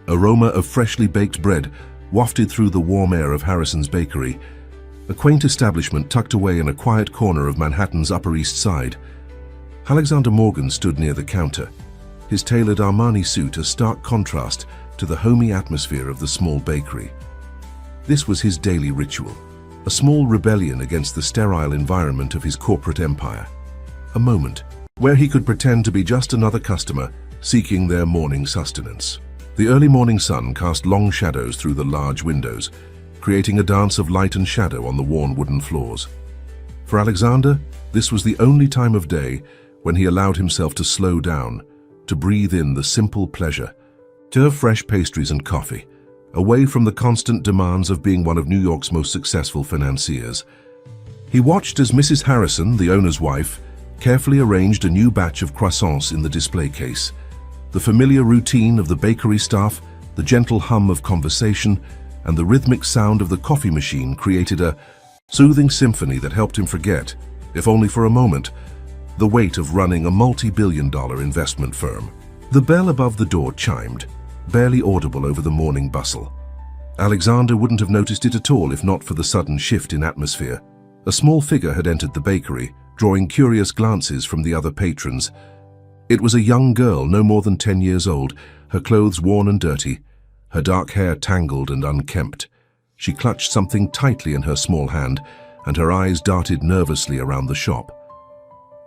Aroma of freshly baked bread wafted through the warm air of Harrison's bakery, a quaint establishment tucked away in a quiet corner of Manhattan's Upper East Side. Alexander Morgan stood near the counter, his tailored Armani suit a stark contrast to the homey atmosphere of the small bakery. This was his daily ritual, a small rebellion against the sterile environment of his corporate empire. A moment where he could pretend to be just another customer seeking their morning sustenance. The early morning sun cast long shadows through the large windows, creating a dance of light and shadow on the worn wooden floors. For Alexander, this was the only time of day when he allowed himself to slow down, to breathe in the simple pleasure, to have fresh pastries and coffee, away from the constant demands of being one of New York's most successful financiers. He watched as Mrs. Harrison, the owner's wife, carefully arranged a new batch of croissants in the display case. The familiar routine of the bakery staff, the gentle hum of conversation, and the rhythmic sound of the coffee machine created a soothing symphony that helped him forget, if only for a moment, the weight of running a multi-billion-dollar investment firm. The bell above the door chimed, barely audible over the morning bustle. Alexander wouldn't have noticed it at all if not for the sudden shift in atmosphere. A small figure had entered the bakery, drawing curious glances from the other patrons. It was a young girl no more than 10 years old, her clothes worn and dirty, her dark hair tangled and unkempt. She clutched something tightly in her small hand, and her eyes darted nervously around the shop.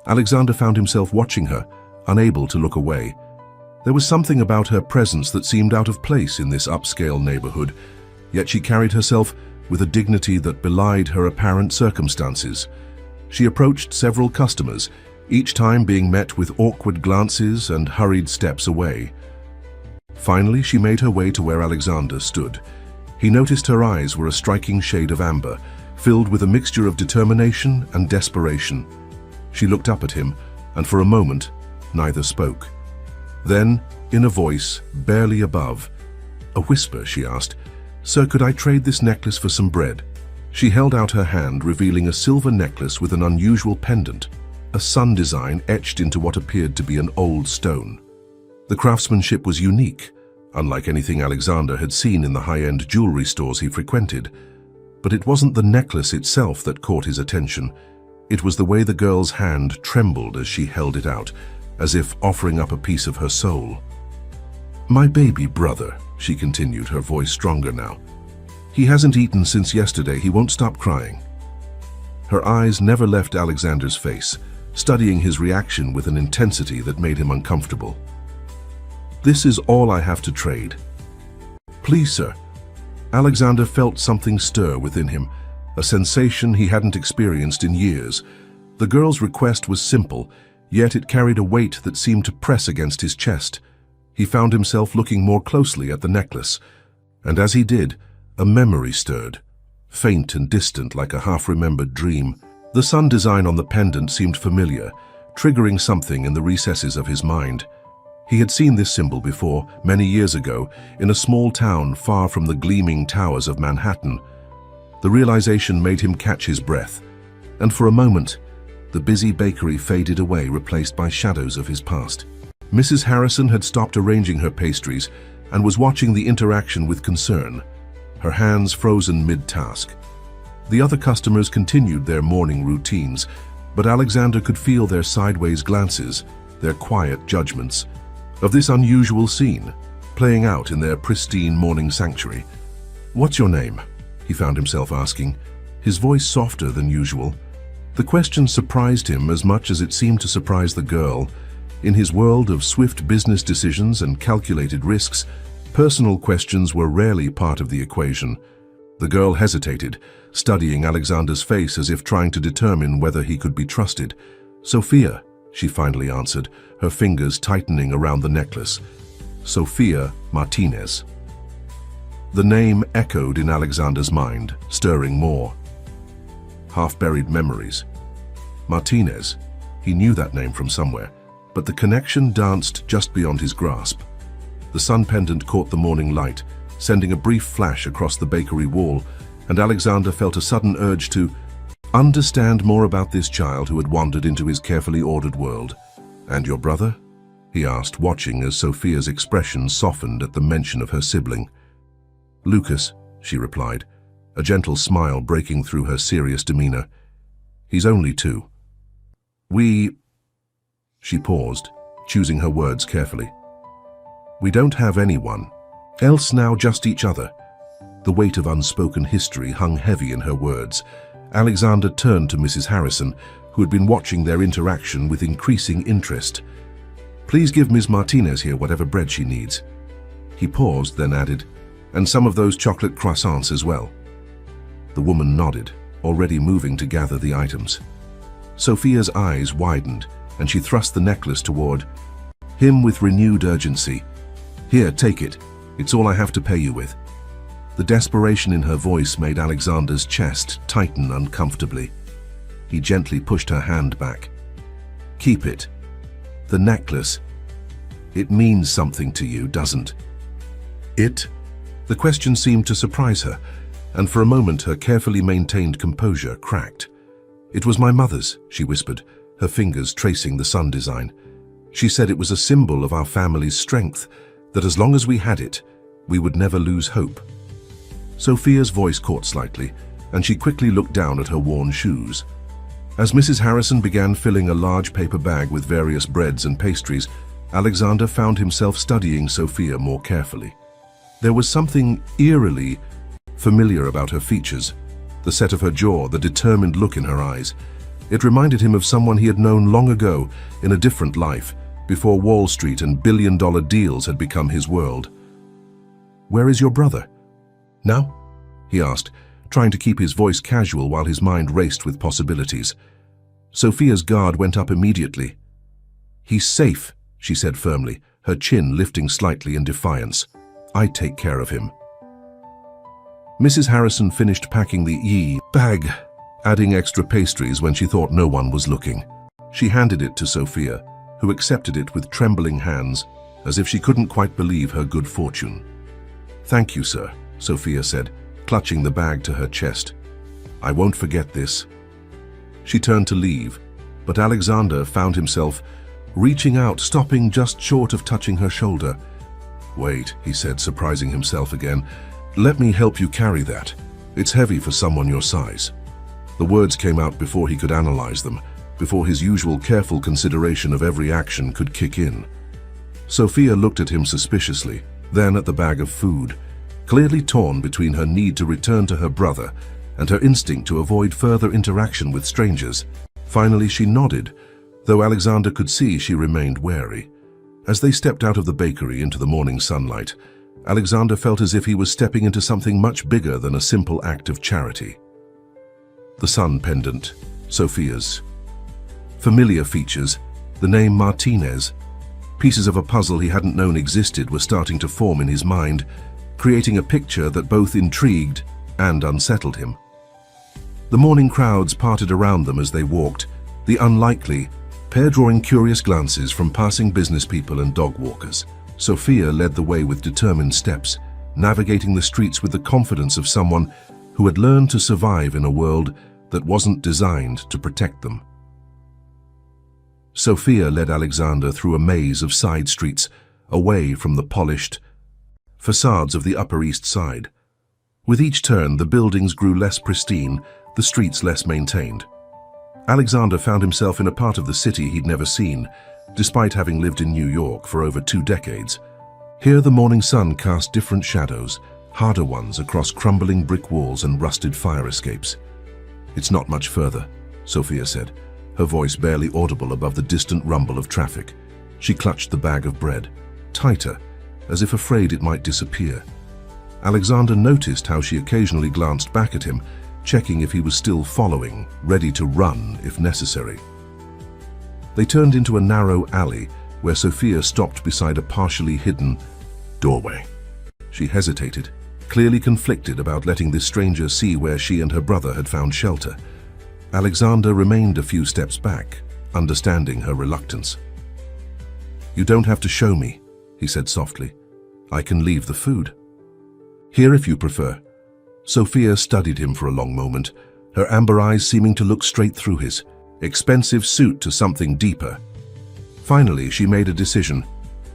Alexander found himself watching her, unable to look away. There was something about her presence that seemed out of place in this upscale neighborhood, yet she carried herself with a dignity that belied her apparent circumstances. She approached several customers, each time being met with awkward glances and hurried steps away. Finally, she made her way to where Alexander stood. He noticed her eyes were a striking shade of amber, filled with a mixture of determination and desperation. She looked up at him, and for a moment, neither spoke. Then, in a voice barely above, a whisper, she asked, "Sir, could I trade this necklace for some bread?" She held out her hand, revealing a silver necklace with an unusual pendant, a sun design etched into what appeared to be an old stone. The craftsmanship was unique, unlike anything Alexander had seen in the high-end jewelry stores he frequented. But it wasn't the necklace itself that caught his attention. It was the way the girl's hand trembled as she held it out, as if offering up a piece of her soul. "My baby brother," she continued, her voice stronger now. "He hasn't eaten since yesterday. He won't stop crying." Her eyes never left Alexander's face, studying his reaction with an intensity that made him uncomfortable. "This is all I have to trade." "Please, sir." Alexander felt something stir within him, a sensation he hadn't experienced in years. The girl's request was simple, yet it carried a weight that seemed to press against his chest. He found himself looking more closely at the necklace, and as he did, a memory stirred, faint and distant like a half-remembered dream. The sun design on the pendant seemed familiar, triggering something in the recesses of his mind. He had seen this symbol before, many years ago, in a small town far from the gleaming towers of Manhattan. The realization made him catch his breath, and for a moment, the busy bakery faded away, replaced by shadows of his past. Mrs. Harrison had stopped arranging her pastries and was watching the interaction with concern, her hands frozen mid-task. The other customers continued their morning routines, but Alexander could feel their sideways glances, their quiet judgments, of this unusual scene, playing out in their pristine morning sanctuary. "What's your name?" he found himself asking, his voice softer than usual. The question surprised him as much as it seemed to surprise the girl. In his world of swift business decisions and calculated risks, personal questions were rarely part of the equation. The girl hesitated, studying Alexander's face as if trying to determine whether he could be trusted. "Sophia," she finally answered, her fingers tightening around the necklace. "Sophia Martinez." The name echoed in Alexander's mind, stirring more. Half-buried memories. Martinez. He knew that name from somewhere, but the connection danced just beyond his grasp. The sun pendant caught the morning light, sending a brief flash across the bakery wall, and Alexander felt a sudden urge to understand more about this child who had wandered into his carefully ordered world. "And your brother?" he asked, watching as Sophia's expression softened at the mention of her sibling. Lucas, she replied, a gentle smile breaking through her serious demeanor. He's only 2. She paused, choosing her words carefully. We don't have anyone else now, just each other. The weight of unspoken history hung heavy in her words. Alexander turned to Mrs. Harrison, who had been watching their interaction with increasing interest. Please give Ms. Martinez here whatever bread she needs. He paused, then added, and some of those chocolate croissants as well. The woman nodded, already moving to gather the items. Sophia's eyes widened, and she thrust the necklace toward him with renewed urgency. Here, take it. It's all I have to pay you with. The desperation in her voice made Alexander's chest tighten uncomfortably. He gently pushed her hand back. Keep it. The necklace. It means something to you, doesn't it? The question seemed to surprise her, and for a moment her carefully maintained composure cracked. It was my mother's, she whispered, her fingers tracing the sun design. She said it was a symbol of our family's strength, that as long as we had it, we would never lose hope. Sophia's voice caught slightly, and she quickly looked down at her worn shoes. As Mrs. Harrison began filling a large paper bag with various breads and pastries, Alexander found himself studying Sophia more carefully. There was something eerily familiar about her features, the set of her jaw, the determined look in her eyes. It reminded him of someone he had known long ago in a different life, before Wall Street and billion-dollar deals had become his world. Where is your brother? Now? He asked, trying to keep his voice casual while his mind raced with possibilities. Sophia's guard went up immediately. He's safe, she said firmly, her chin lifting slightly in defiance. I take care of him. Mrs. Harrison finished packing the bag, adding extra pastries when she thought no one was looking. She handed it to Sophia, who accepted it with trembling hands, as if she couldn't quite believe her good fortune. Thank you, sir, Sophia said, clutching the bag to her chest. I won't forget this. She turned to leave, but Alexander found himself reaching out, stopping just short of touching her shoulder. Wait, he said, surprising himself again. Let me help you carry that. It's heavy for someone your size. The words came out before he could analyze them, before his usual careful consideration of every action could kick in. Sophia looked at him suspiciously, then at the bag of food, clearly torn between her need to return to her brother and her instinct to avoid further interaction with strangers. Finally, she nodded, though Alexander could see she remained wary. As they stepped out of the bakery into the morning sunlight, Alexander felt as if he was stepping into something much bigger than a simple act of charity. The sun pendant, Sophia's. Familiar features, the name Martinez. Pieces of a puzzle he hadn't known existed were starting to form in his mind, creating a picture that both intrigued and unsettled him. The morning crowds parted around them as they walked, the unlikely pair drawing curious glances from passing business people and dog walkers. Sophia led the way with determined steps, navigating the streets with the confidence of someone who had learned to survive in a world that wasn't designed to protect them. Sophia led Alexander through a maze of side streets, away from the polished facades of the Upper East Side. With each turn, the buildings grew less pristine, the streets less maintained. Alexander found himself in a part of the city he'd never seen, despite having lived in New York for over 2 decades. Here the morning sun cast different shadows, harder ones across crumbling brick walls and rusted fire escapes. It's not much further, Sophia said, her voice barely audible above the distant rumble of traffic. She clutched the bag of bread, tighter, as if afraid it might disappear. Alexander noticed how she occasionally glanced back at him, checking if he was still following, ready to run if necessary. They turned into a narrow alley where Sophia stopped beside a partially hidden doorway. She hesitated, clearly conflicted about letting this stranger see where she and her brother had found shelter. Alexander remained a few steps back, understanding her reluctance. You don't have to show me, he said softly. I can leave the food. Here if you prefer. Sophia studied him for a long moment, her amber eyes seeming to look straight through his expensive suit to something deeper. Finally, she made a decision.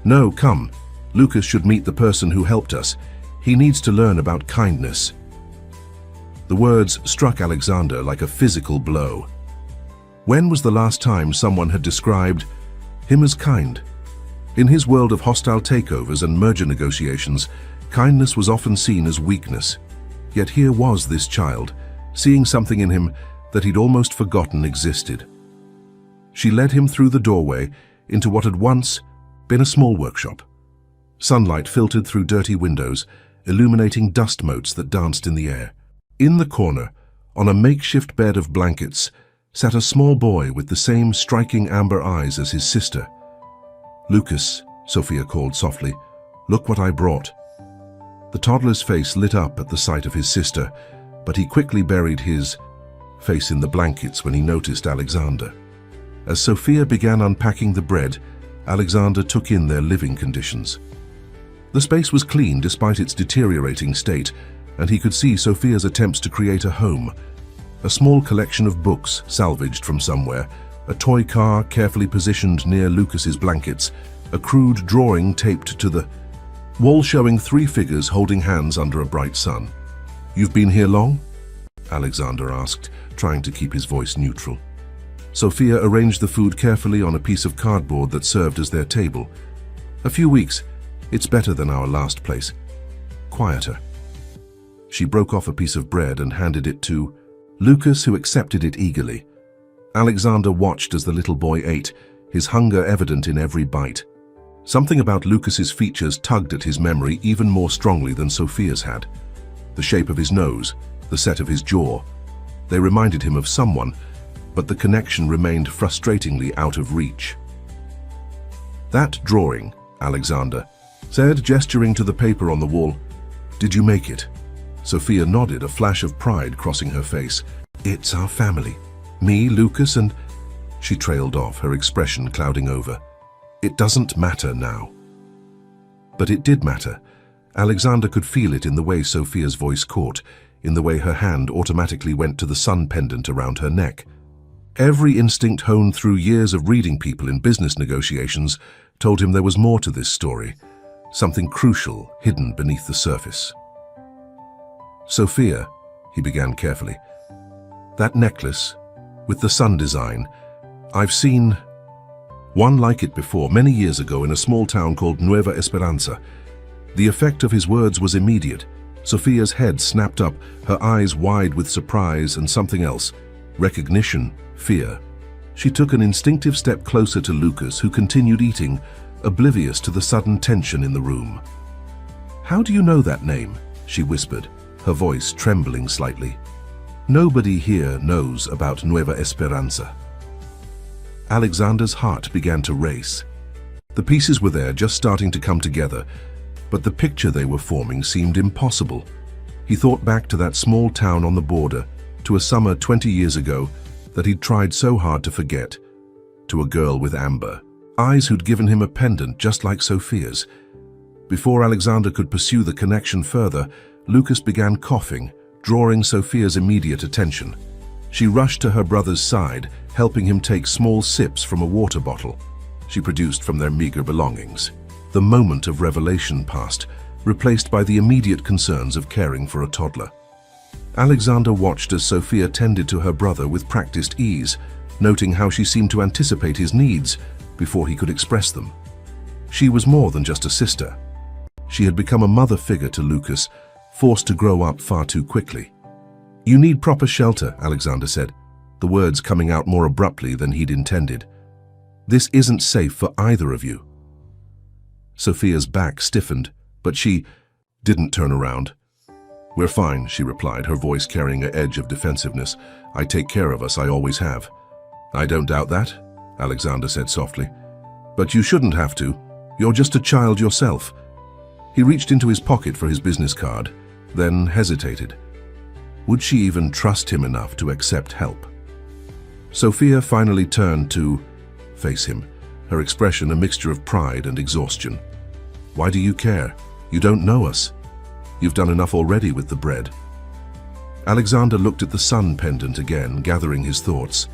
No, come. Lucas should meet the person who helped us. He needs to learn about kindness. The words struck Alexander like a physical blow. When was the last time someone had described him as kind? In his world of hostile takeovers and merger negotiations, kindness was often seen as weakness. Yet here was this child, seeing something in him that he'd almost forgotten existed. She led him through the doorway into what had once been a small workshop. Sunlight filtered through dirty windows, illuminating dust motes that danced in the air. In the corner, on a makeshift bed of blankets, sat a small boy with the same striking amber eyes as his sister. "Lucas," Sophia called softly, "look what I brought." The toddler's face lit up at the sight of his sister, but he quickly buried his face in the blankets when he noticed Alexander. As Sophia began unpacking the bread, Alexander took in their living conditions. The space was clean despite its deteriorating state, and he could see Sophia's attempts to create a home. A small collection of books salvaged from somewhere, a toy car carefully positioned near Lucas's blankets, a crude drawing taped to the wall showing 3 figures holding hands under a bright sun. "You've been here long?" Alexander asked, trying to keep his voice neutral. Sophia arranged the food carefully on a piece of cardboard that served as their table. "A few weeks. It's better than our last place. Quieter." She broke off a piece of bread and handed it to Lucas, who accepted it eagerly. Alexander watched as the little boy ate, his hunger evident in every bite. Something about Lucas's features tugged at his memory even more strongly than Sophia's had. The shape of his nose, the set of his jaw. They reminded him of someone, but the connection remained frustratingly out of reach. "That drawing," Alexander said, gesturing to the paper on the wall. "Did you make it?" Sophia nodded, a flash of pride crossing her face. "It's our family. Me, Lucas, and—" She trailed off, her expression clouding over. "It doesn't matter now." But it did matter. Alexander could feel it in the way Sophia's voice caught, in the way her hand automatically went to the sun pendant around her neck. Every instinct honed through years of reading people in business negotiations told him there was more to this story, something crucial hidden beneath the surface. "Sophia," he began carefully, "that necklace, with the sun design, I've seen one like it before, many years ago in a small town called Nueva Esperanza." The effect of his words was immediate. Sophia's head snapped up, her eyes wide with surprise and something else. Recognition, fear. She took an instinctive step closer to Lucas, who continued eating, oblivious to the sudden tension in the room. "How do you know that name?" she whispered, her voice trembling slightly. "Nobody here knows about Nueva Esperanza." Alexander's heart began to race. The pieces were there, just starting to come together, but the picture they were forming seemed impossible. He thought back to that small town on the border, to a summer 20 years ago that he'd tried so hard to forget, to a girl with amber eyes who'd given him a pendant just like Sophia's. Before Alexander could pursue the connection further, Lucas began coughing, drawing Sophia's immediate attention. She rushed to her brother's side, helping him take small sips from a water bottle she produced from their meager belongings. The moment of revelation passed, replaced by the immediate concerns of caring for a toddler. Alexander watched as Sophia tended to her brother with practiced ease, noting how she seemed to anticipate his needs before he could express them. She was more than just a sister. She had become a mother figure to Lucas, forced to grow up far too quickly. "You need proper shelter," Alexander said, the words coming out more abruptly than he'd intended. "This isn't safe for either of you." Sophia's back stiffened, but she didn't turn around. "We're fine," she replied, her voice carrying an edge of defensiveness. "I take care of us, I always have." "I don't doubt that," Alexander said softly. "But you shouldn't have to. You're just a child yourself." He reached into his pocket for his business card, then hesitated. Would she even trust him enough to accept help? Sophia finally turned to face him, her expression a mixture of pride and exhaustion. "Why do you care? You don't know us. You've done enough already with the bread." Alexander looked at the sun pendant again, gathering his thoughts.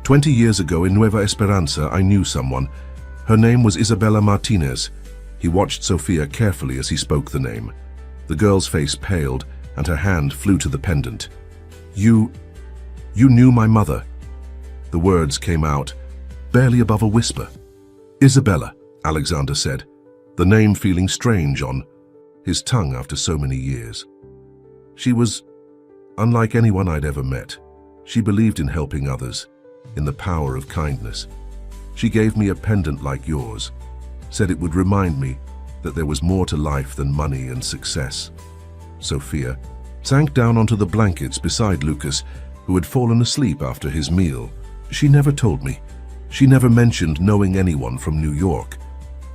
20 years ago in Nueva Esperanza, I knew someone. Her name was Isabella Martinez. He watched Sophia carefully as he spoke the name. The girl's face paled, and her hand flew to the pendant. You knew my mother." The words came out, barely above a whisper. "Isabella," Alexander said, the name feeling strange on his tongue after so many years. "She was unlike anyone I'd ever met. She believed in helping others, in the power of kindness. She gave me a pendant like yours, said it would remind me that there was more to life than money and success." Sophia sank down onto the blankets beside Lucas, who had fallen asleep after his meal. "She never told me. She never mentioned knowing anyone from New York.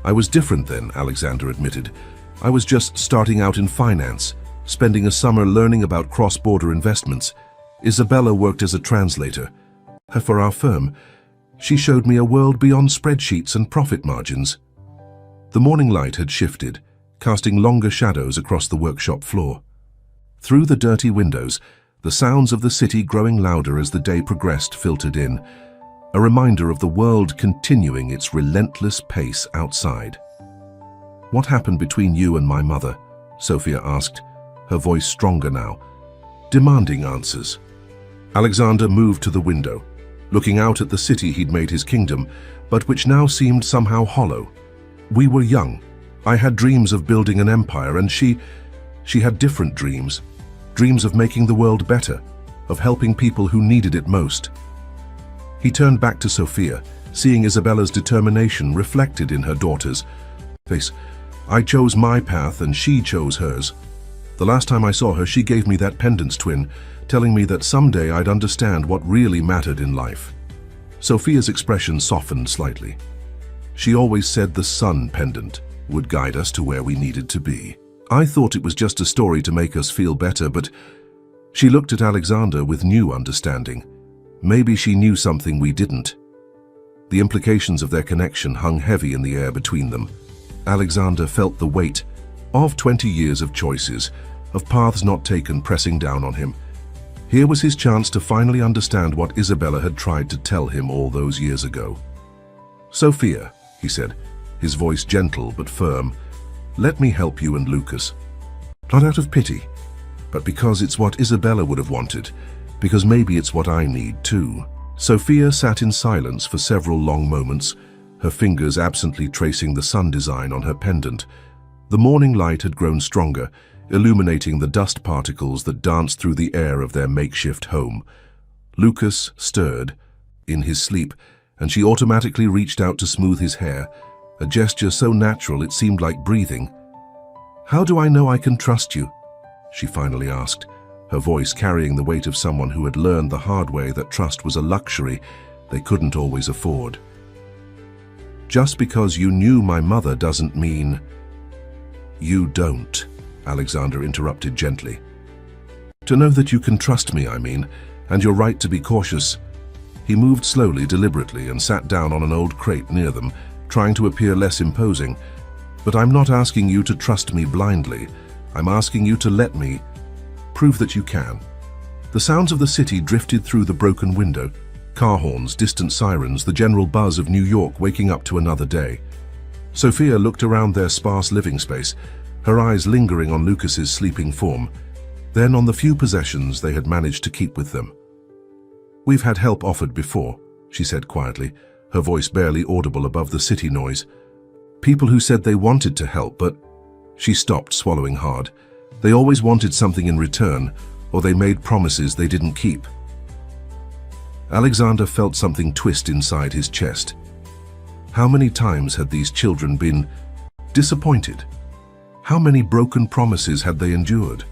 I was different then," Alexander admitted. "I was just starting out in finance, spending a summer learning about cross-border investments. Isabella worked as a translator. For our firm, she showed me a world beyond spreadsheets and profit margins." The morning light had shifted, casting longer shadows across the workshop floor. Through the dirty windows, the sounds of the city growing louder as the day progressed filtered in, a reminder of the world continuing its relentless pace outside. "What happened between you and my mother?" Sophia asked, her voice stronger now, demanding answers. Alexander moved to the window, looking out at the city he'd made his kingdom, but which now seemed somehow hollow. "We were young. I had dreams of building an empire, and she had different dreams. Dreams of making the world better, of helping people who needed it most." He turned back to Sophia, seeing Isabella's determination reflected in her daughter's face. "I chose my path and she chose hers. The last time I saw her, she gave me that pendant's twin, telling me that someday I'd understand what really mattered in life." Sophia's expression softened slightly. "She always said the sun pendant would guide us to where we needed to be. I thought it was just a story to make us feel better, but..." She looked at Alexander with new understanding. Maybe she knew something we didn't. The implications of their connection hung heavy in the air between them. Alexander felt the weight of 20 years of choices, of paths not taken pressing down on him. Here was his chance to finally understand what Isabella had tried to tell him all those years ago. "Sophia," he said, his voice gentle but firm, "let me help you and Lucas. Not out of pity, but because it's what Isabella would have wanted, because maybe it's what I need too." Sophia sat in silence for several long moments, her fingers absently tracing the sun design on her pendant. The morning light had grown stronger, illuminating the dust particles that danced through the air of their makeshift home. Lucas stirred in his sleep, and she automatically reached out to smooth his hair, a gesture so natural it seemed like breathing. "How do I know I can trust you?" she finally asked, her voice carrying the weight of someone who had learned the hard way that trust was a luxury they couldn't always afford. "Just because you knew my mother doesn't mean..." "You don't," Alexander interrupted gently. "To know that you can trust me, I mean, and you're right to be cautious." He moved slowly, deliberately, and sat down on an old crate near them, trying to appear less imposing. "But I'm not asking you to trust me blindly. I'm asking you to let me prove that you can." The sounds of the city drifted through the broken window. Car horns, distant sirens, the general buzz of New York waking up to another day. Sophia looked around their sparse living space, her eyes lingering on Lucas's sleeping form, then on the few possessions they had managed to keep with them. "We've had help offered before," she said quietly, her voice barely audible above the city noise. "People who said they wanted to help, but..." She stopped, swallowing hard. "They always wanted something in return, or they made promises they didn't keep." Alexander felt something twist inside his chest. How many times had these children been disappointed? How many broken promises had they endured?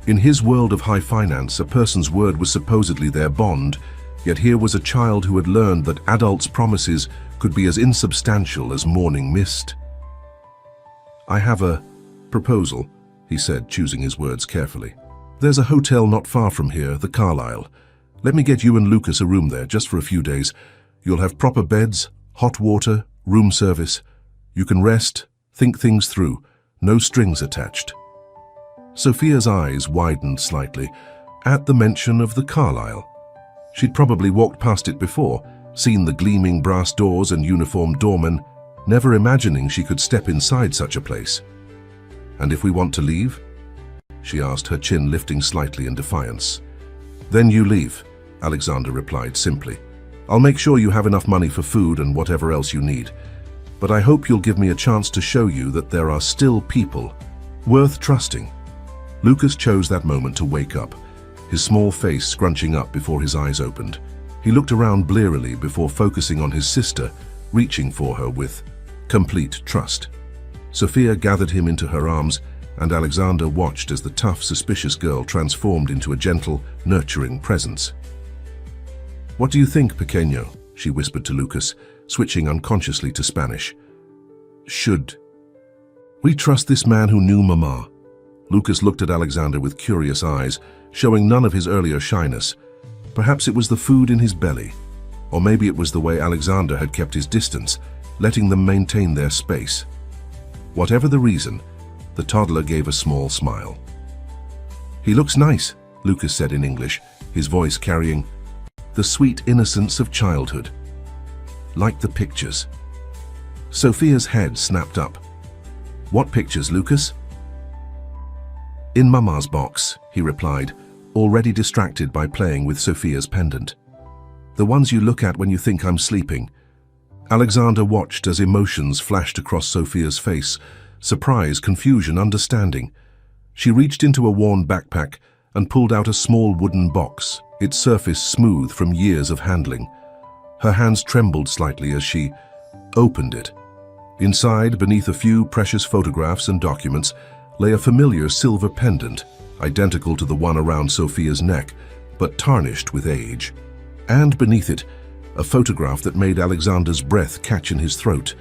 In his world of high finance, a person's word was supposedly their bond, yet here was a child who had learned that adults' promises could be as insubstantial as morning mist. "I have a proposal," he said, choosing his words carefully. "There's a hotel not far from here, the Carlisle. Let me get you and Lucas a room there, just for a few days. You'll have proper beds, hot water, room service. You can rest, think things through, no strings attached." Sophia's eyes widened slightly at the mention of the Carlisle. She'd probably walked past it before, seen the gleaming brass doors and uniformed doormen, never imagining she could step inside such a place. "And if we want to leave?" she asked, her chin lifting slightly in defiance. "Then you leave," Alexander replied simply. "I'll make sure you have enough money for food and whatever else you need. But I hope you'll give me a chance to show you that there are still people worth trusting." Lucas chose that moment to wake up, his small face scrunching up before his eyes opened. He looked around blearily before focusing on his sister, reaching for her with complete trust. Sophia gathered him into her arms, and Alexander watched as the tough, suspicious girl transformed into a gentle, nurturing presence. "What do you think, pequeño?" she whispered to Lucas, switching unconsciously to Spanish. "Should we trust this man who knew Mama?" Lucas looked at Alexander with curious eyes, showing none of his earlier shyness. Perhaps it was the food in his belly, or maybe it was the way Alexander had kept his distance, letting them maintain their space. Whatever the reason, the toddler gave a small smile. "He looks nice," Lucas said in English, his voice carrying the sweet innocence of childhood. "Like the pictures." Sophia's head snapped up. "What pictures, Lucas?" "In Mama's box," he replied, already distracted by playing with Sophia's pendant. "The ones you look at when you think I'm sleeping." Alexander watched as emotions flashed across Sophia's face: surprise, confusion, understanding. She reached into a worn backpack and pulled out a small wooden box, its surface smooth from years of handling. Her hands trembled slightly as she opened it. Inside, beneath a few precious photographs and documents, lay a familiar silver pendant, identical to the one around Sophia's neck, but tarnished with age. And beneath it, a photograph that made Alexander's breath catch in his throat.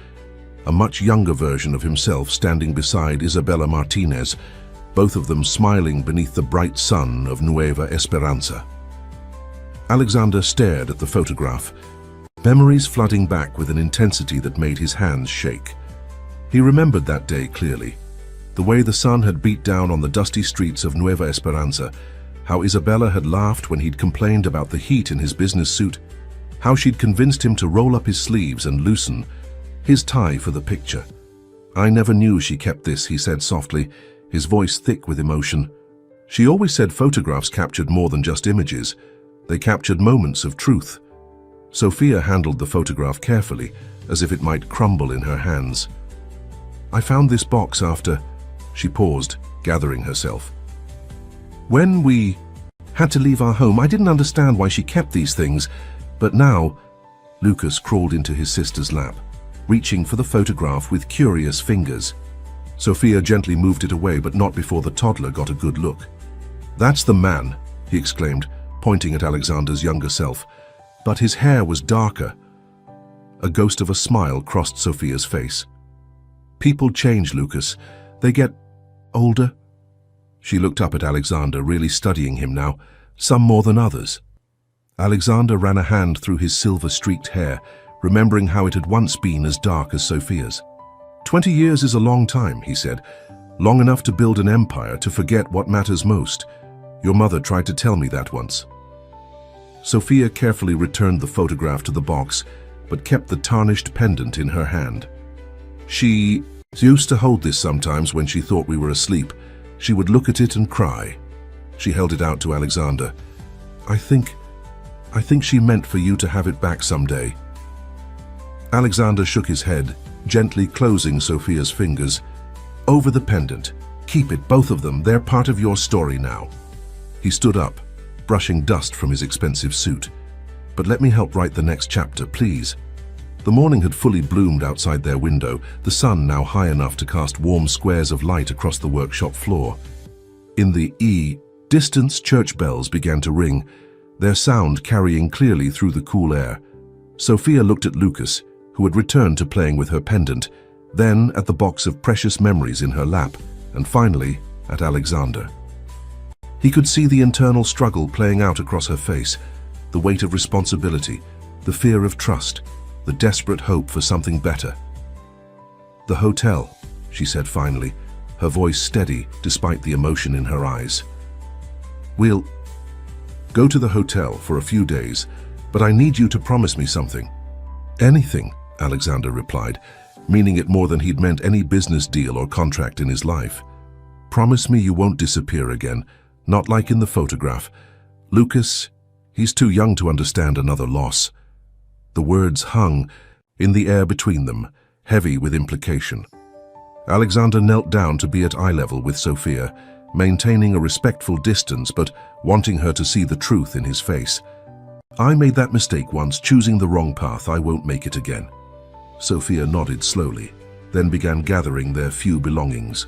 A much younger version of himself standing beside Isabella Martinez, both of them smiling beneath the bright sun of Nueva Esperanza. Alexander stared at the photograph, memories flooding back with an intensity that made his hands shake. He remembered that day clearly. The way the sun had beat down on the dusty streets of Nueva Esperanza, how Isabella had laughed when he'd complained about the heat in his business suit, how she'd convinced him to roll up his sleeves and loosen his tie for the picture. "I never knew she kept this," he said softly, his voice thick with emotion. "She always said photographs captured more than just images. They captured moments of truth." Sophia handled the photograph carefully, as if it might crumble in her hands. "I found this box after..." She paused, gathering herself. "When we had to leave our home, I didn't understand why she kept these things, but now..." Lucas crawled into his sister's lap, reaching for the photograph with curious fingers. Sophia gently moved it away, but not before the toddler got a good look. "That's the man," he exclaimed, pointing at Alexander's younger self, but his hair was darker. A ghost of a smile crossed Sophia's face. "People change, Lucas. They get older." She looked up at Alexander, really studying him now, some more than others. Alexander ran a hand through his silver-streaked hair, remembering how it had once been as dark as Sophia's. 20 years is a long time," he said. "Long enough to build an empire, to forget what matters most. Your mother tried to tell me that once." Sophia carefully returned the photograph to the box, but kept the tarnished pendant in her hand. She used to hold this sometimes when she thought we were asleep. She would look at it and cry." She held it out to Alexander. I think she meant for you to have it back someday." Alexander shook his head, gently closing Sophia's fingers. "Over the pendant. Keep it, both of them. They're part of your story now." He stood up, brushing dust from his expensive suit. "But let me help write the next chapter, please." The morning had fully bloomed outside their window, the sun now high enough to cast warm squares of light across the workshop floor. In the distance, church bells began to ring, their sound carrying clearly through the cool air. Sophia looked at Lucas, who had returned to playing with her pendant, then at the box of precious memories in her lap, and finally at Alexander. He could see the internal struggle playing out across her face, the weight of responsibility, the fear of trust, the desperate hope for something better. "The hotel," she said finally, her voice steady despite the emotion in her eyes. "We'll go to the hotel for a few days, but I need you to promise me something." "Anything," Alexander replied, meaning it more than he'd meant any business deal or contract in his life. "Promise me you won't disappear again, not like in the photograph. Lucas, he's too young to understand another loss." The words hung in the air between them, heavy with implication. Alexander knelt down to be at eye level with Sophia, maintaining a respectful distance but wanting her to see the truth in his face. "I made that mistake once, choosing the wrong path. I won't make it again." Sophia nodded slowly, then began gathering their few belongings.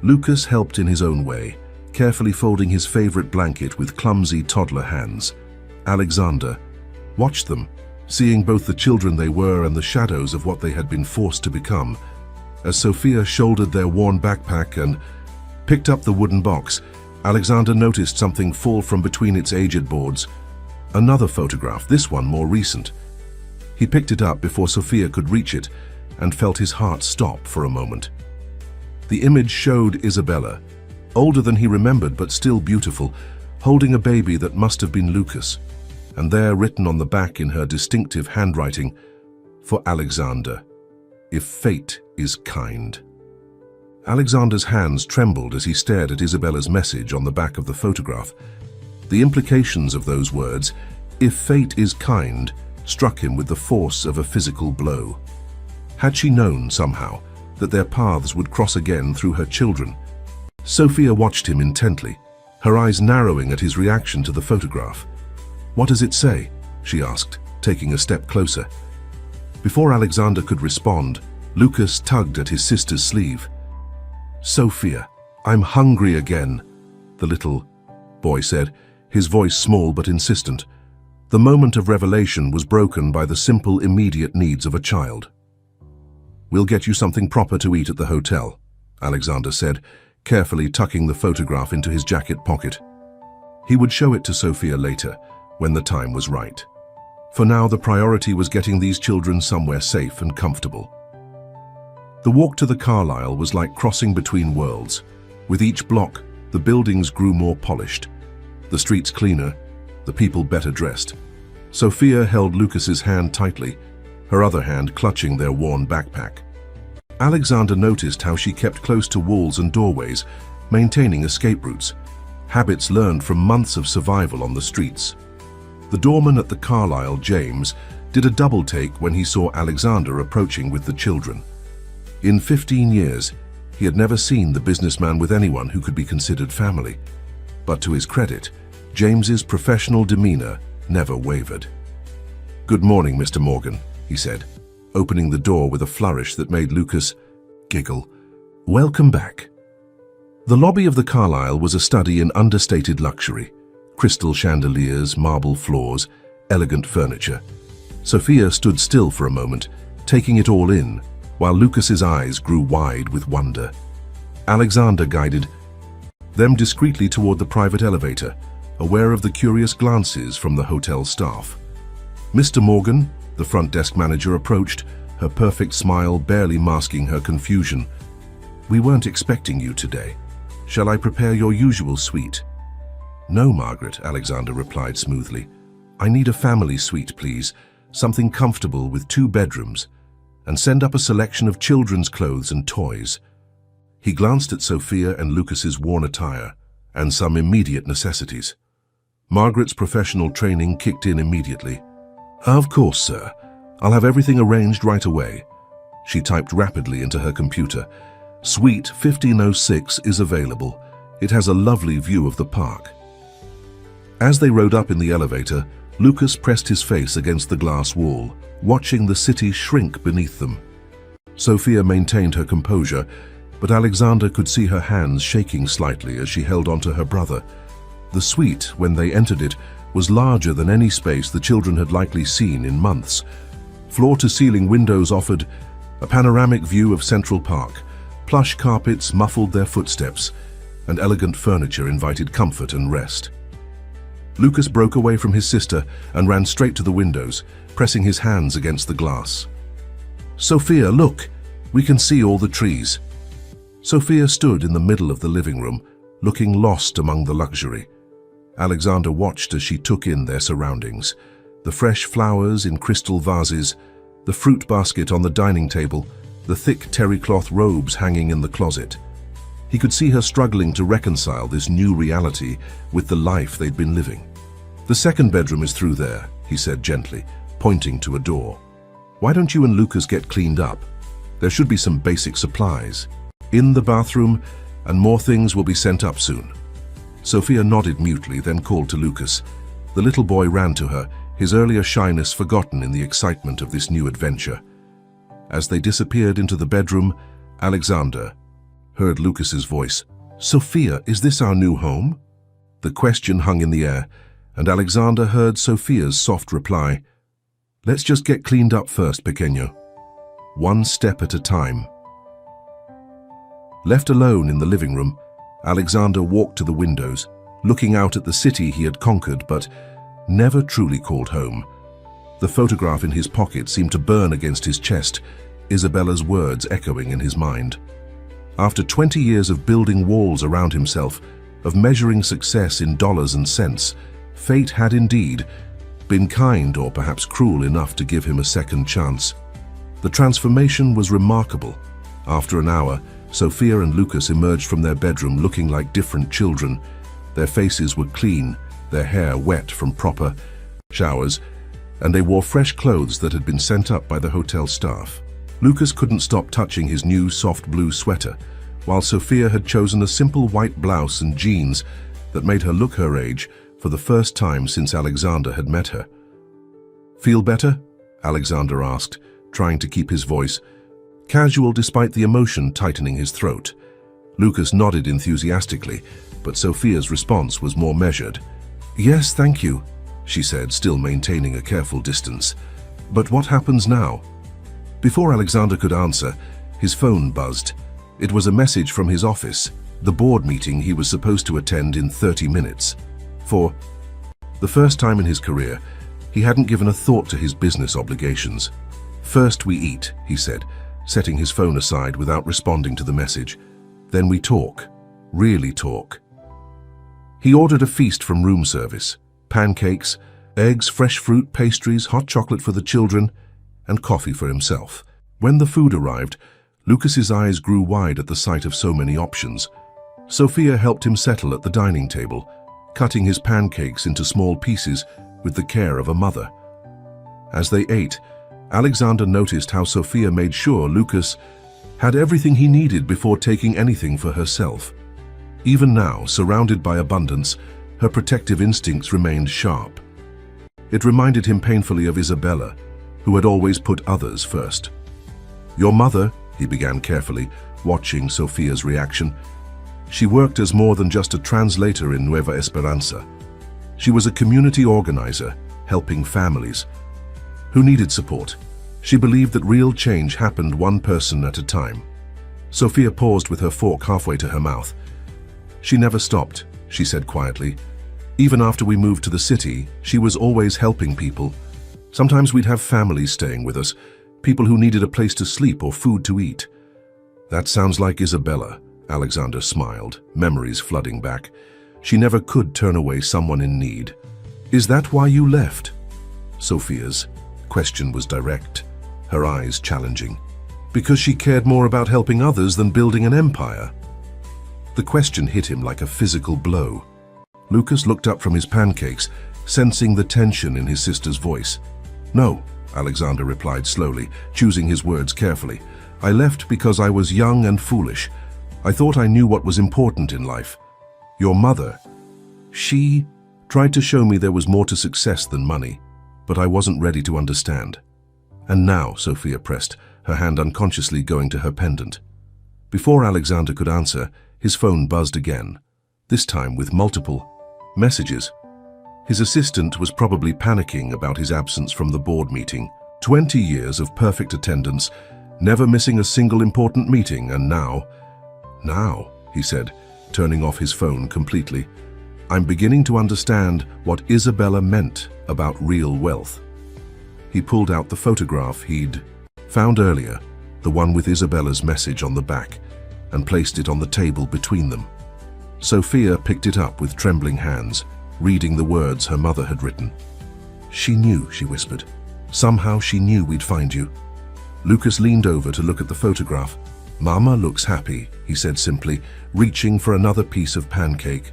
Lucas helped in his own way, carefully folding his favorite blanket with clumsy toddler hands. Alexander watched them, seeing both the children they were and the shadows of what they had been forced to become. As Sophia shouldered their worn backpack and picked up the wooden box, Alexander noticed something fall from between its aged boards. Another photograph, this one more recent. He picked it up before Sophia could reach it and felt his heart stop for a moment. The image showed Isabella, older than he remembered but still beautiful, holding a baby that must have been Lucas, and there written on the back in her distinctive handwriting, "For Alexander, if fate is kind." Alexander's hands trembled as he stared at Isabella's message on the back of the photograph. The implications of those words, "if fate is kind," struck him with the force of a physical blow. Had she known, somehow, that their paths would cross again through her children? Sophia watched him intently, her eyes narrowing at his reaction to the photograph. "What does it say?" she asked, taking a step closer. Before Alexander could respond, Lucas tugged at his sister's sleeve. "Sophia, I'm hungry again," the little boy said, his voice small but insistent. The moment of revelation was broken by the simple, immediate needs of a child. "We'll get you something proper to eat at the hotel," Alexander said, carefully tucking the photograph into his jacket pocket. He would show it to Sophia later, when the time was right. For now, the priority was getting these children somewhere safe and comfortable. The walk to the Carlisle was like crossing between worlds. With each block, the buildings grew more polished, the streets cleaner, the people better dressed. Sophia held Lucas's hand tightly, her other hand clutching their worn backpack. Alexander noticed how she kept close to walls and doorways, maintaining escape routes, habits learned from months of survival on the streets. The doorman at the Carlisle, James, did a double take when he saw Alexander approaching with the children. In 15 years, he had never seen the businessman with anyone who could be considered family. But to his credit, James's professional demeanor never wavered. "Good morning, Mr. Morgan," he said, opening the door with a flourish that made Lucas giggle. "Welcome back." The lobby of the Carlisle was a study in understated luxury. Crystal chandeliers, marble floors, elegant furniture. Sophia stood still for a moment, taking it all in, while Lucas's eyes grew wide with wonder. Alexander guided them discreetly toward the private elevator, aware of the curious glances from the hotel staff. "Mr. Morgan," the front desk manager approached, her perfect smile barely masking her confusion. "We weren't expecting you today. Shall I prepare your usual suite?" "No, Margaret," Alexander replied smoothly. "I need a family suite, please, something comfortable with 2 bedrooms, and send up a selection of children's clothes and toys." He glanced at Sophia and Lucas's worn attire, and some immediate necessities. Margaret's professional training kicked in immediately. "Of course, sir. I'll have everything arranged right away." She typed rapidly into her computer. "Suite 1506 is available. It has a lovely view of the park." As they rode up in the elevator, Lucas pressed his face against the glass wall, watching the city shrink beneath them. Sophia maintained her composure, but Alexander could see her hands shaking slightly as she held onto her brother. The suite, when they entered it, was larger than any space the children had likely seen in months. Floor-to-ceiling windows offered a panoramic view of Central Park. Plush carpets muffled their footsteps, and elegant furniture invited comfort and rest. Lucas broke away from his sister and ran straight to the windows, pressing his hands against the glass. "Sophia, look! We can see all the trees." Sophia stood in the middle of the living room, looking lost among the luxury. Alexander watched as she took in their surroundings. The fresh flowers in crystal vases, the fruit basket on the dining table, the thick terry-cloth robes hanging in the closet. He could see her struggling to reconcile this new reality with the life they'd been living. "The second bedroom is through there," he said gently, pointing to a door. "Why don't you and Lucas get cleaned up? There should be some basic supplies in the bathroom, and more things will be sent up soon." Sophia nodded mutely, then called to Lucas. The little boy ran to her, his earlier shyness forgotten in the excitement of this new adventure. As they disappeared into the bedroom, Alexander heard Lucas's voice. "Sophia, is this our new home?" The question hung in the air, and Alexander heard Sophia's soft reply, "Let's just get cleaned up first, pequeño. One step at a time." Left alone in the living room, Alexander walked to the windows, looking out at the city he had conquered but never truly called home. The photograph in his pocket seemed to burn against his chest, Isabella's words echoing in his mind. After 20 years of building walls around himself, of measuring success in dollars and cents, fate had indeed been kind or perhaps cruel enough to give him a second chance. The transformation was remarkable. After an hour, Sophia and Lucas emerged from their bedroom looking like different children. Their faces were clean, their hair wet from proper showers, and they wore fresh clothes that had been sent up by the hotel staff. Lucas couldn't stop touching his new soft blue sweater, while Sophia had chosen a simple white blouse and jeans that made her look her age for the first time since Alexander had met her. "Feel better?" Alexander asked, trying to keep his voice casual despite the emotion tightening his throat. Lucas nodded enthusiastically, but Sophia's response was more measured. "Yes, thank you," she said, still maintaining a careful distance. "But what happens now?" Before Alexander could answer, his phone buzzed. It was a message from his office, the board meeting he was supposed to attend in 30 minutes. For the first time in his career, he hadn't given a thought to his business obligations. "First we eat," he said, setting his phone aside without responding to the message. "Then we talk. Really talk." He ordered a feast from room service: pancakes, eggs, fresh fruit, pastries, hot chocolate for the children, and coffee for himself. When the food arrived, Lucas's eyes grew wide at the sight of so many options. Sophia helped him settle at the dining table, cutting his pancakes into small pieces with the care of a mother. As they ate, Alexander noticed how Sophia made sure Lucas had everything he needed before taking anything for herself. Even now, surrounded by abundance, her protective instincts remained sharp. It reminded him painfully of Isabella, who had always put others first. "Your mother," he began carefully, watching Sophia's reaction. "She worked as more than just a translator in Nueva Esperanza. She was a community organizer, helping families who needed support. She believed that real change happened one person at a time." Sophia paused with her fork halfway to her mouth. "She never stopped," she said quietly. "Even after we moved to the city, she was always helping people. Sometimes we'd have families staying with us, people who needed a place to sleep or food to eat." "That sounds like Isabella," Alexander smiled, memories flooding back. "She never could turn away someone in need." "Is that why you left?" Sophia's question was direct, her eyes challenging. "Because she cared more about helping others than building an empire?" The question hit him like a physical blow. Lucas looked up from his pancakes, sensing the tension in his sister's voice. "No," Alexander replied slowly, choosing his words carefully. "I left because I was young and foolish. I thought I knew what was important in life. Your mother, she tried to show me there was more to success than money, but I wasn't ready to understand." "And now," Sophia pressed, her hand unconsciously going to her pendant. Before Alexander could answer, his phone buzzed again, this time with multiple messages. His assistant was probably panicking about his absence from the board meeting. 20 years of perfect attendance, never missing a single important meeting, and now, he said, turning off his phone completely, "I'm beginning to understand what Isabella meant about real wealth." He pulled out the photograph he'd found earlier, the one with Isabella's message on the back, and placed it on the table between them. Sophia picked it up with trembling hands, reading the words her mother had written. "She knew," she whispered. "Somehow she knew we'd find you." Lucas leaned over to look at the photograph. "Mama looks happy," he said simply, reaching for another piece of pancake.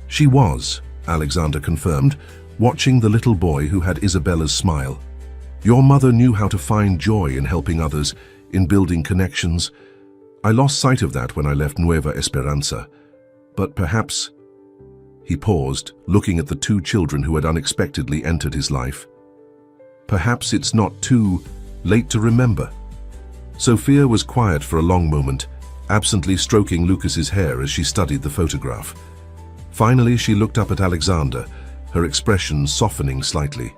"She was," Alexander confirmed, watching the little boy who had Isabella's smile. "Your mother knew how to find joy in helping others, in building connections. I lost sight of that when I left Nueva Esperanza. But perhaps—" He paused, looking at the two children who had unexpectedly entered his life. "Perhaps it's not too late to remember." Sophia was quiet for a long moment, absently stroking Lucas's hair as she studied the photograph. Finally, she looked up at Alexander, her expression softening slightly.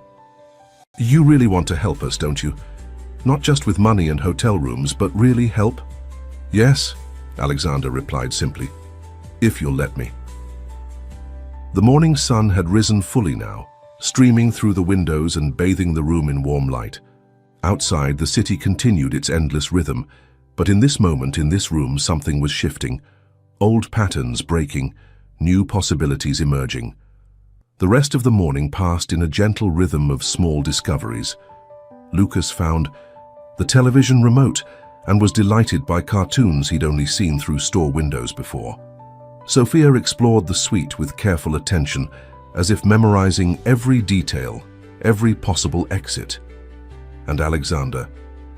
"You really want to help us, don't you? Not just with money and hotel rooms, but really help?" "Yes," Alexander replied simply. "If you'll let me." The morning sun had risen fully now, streaming through the windows and bathing the room in warm light. Outside, the city continued its endless rhythm, but in this moment, in this room, something was shifting. Old patterns breaking, new possibilities emerging. The rest of the morning passed in a gentle rhythm of small discoveries. Lucas found the television remote and was delighted by cartoons he'd only seen through store windows before. Sophia explored the suite with careful attention, as if memorizing every detail, every possible exit. And Alexander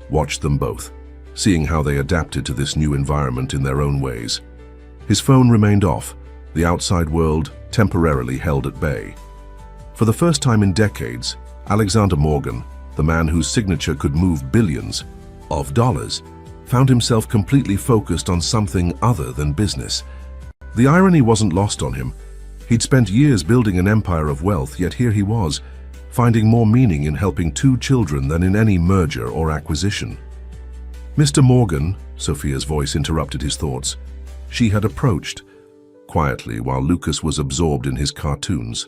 watched them both, seeing how they adapted to this new environment in their own ways. His phone remained off, the outside world temporarily held at bay. For the first time in decades, Alexander Morgan, the man whose signature could move billions of dollars, found himself completely focused on something other than business. The irony wasn't lost on him. He'd spent years building an empire of wealth, yet here he was, finding more meaning in helping two children than in any merger or acquisition. "Mr. Morgan," Sophia's voice interrupted his thoughts. She had approached, quietly while Lucas was absorbed in his cartoons.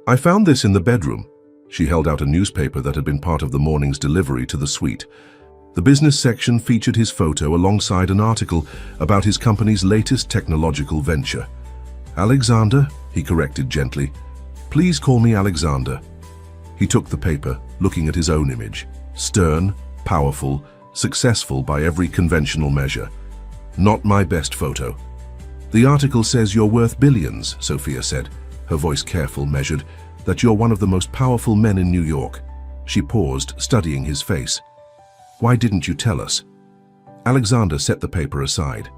"I found this in the bedroom." She held out a newspaper that had been part of the morning's delivery to the suite. The business section featured his photo alongside an article about his company's latest technological venture. "Alexander," he corrected gently. "Please call me Alexander." He took the paper, looking at his own image. Stern, powerful, successful by every conventional measure. Not my best photo. "The article says you're worth billions," Sophia said, her voice careful, measured, "that you're one of the most powerful men in New York." She paused, studying his face. "Why didn't you tell us?" Alexander set the paper aside.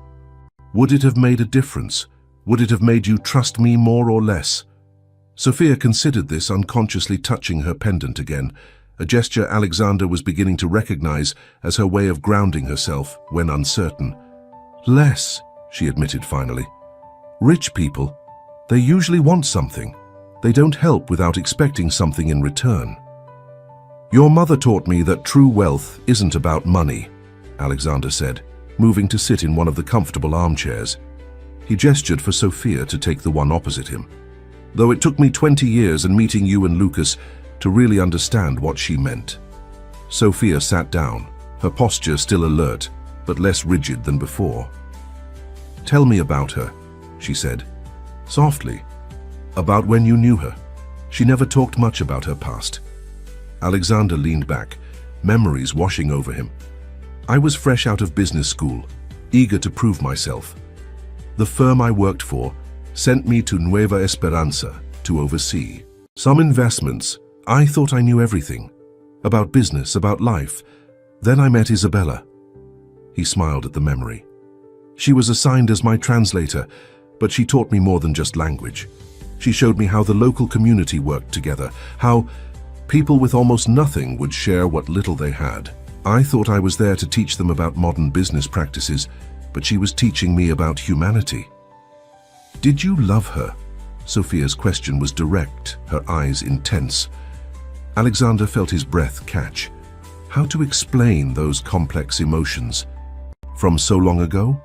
"Would it have made a difference? Would it have made you trust me more or less?" Sophia considered this, unconsciously touching her pendant again, a gesture Alexander was beginning to recognize as her way of grounding herself when uncertain. "Less," she admitted finally. "Rich people, they usually want something. They don't help without expecting something in return." "Your mother taught me that true wealth isn't about money," Alexander said, moving to sit in one of the comfortable armchairs. He gestured for Sophia to take the one opposite him. "Though it took me 20 years and meeting you and Lucas to really understand what she meant." Sophia sat down, her posture still alert, but less rigid than before. "Tell me about her," she said, softly. "About when you knew her." She never talked much about her past. Alexander leaned back, memories washing over him. "I was fresh out of business school, eager to prove myself. The firm I worked for sent me to Nueva Esperanza to oversee some investments. I thought I knew everything, about business, about life. Then I met Isabella." He smiled at the memory. "She was assigned as my translator, but she taught me more than just language. She showed me how the local community worked together, how people with almost nothing would share what little they had. I thought I was there to teach them about modern business practices, but she was teaching me about humanity." "Did you love her?" Sophia's question was direct, her eyes intense. Alexander felt his breath catch. How to explain those complex emotions? "From so long ago?"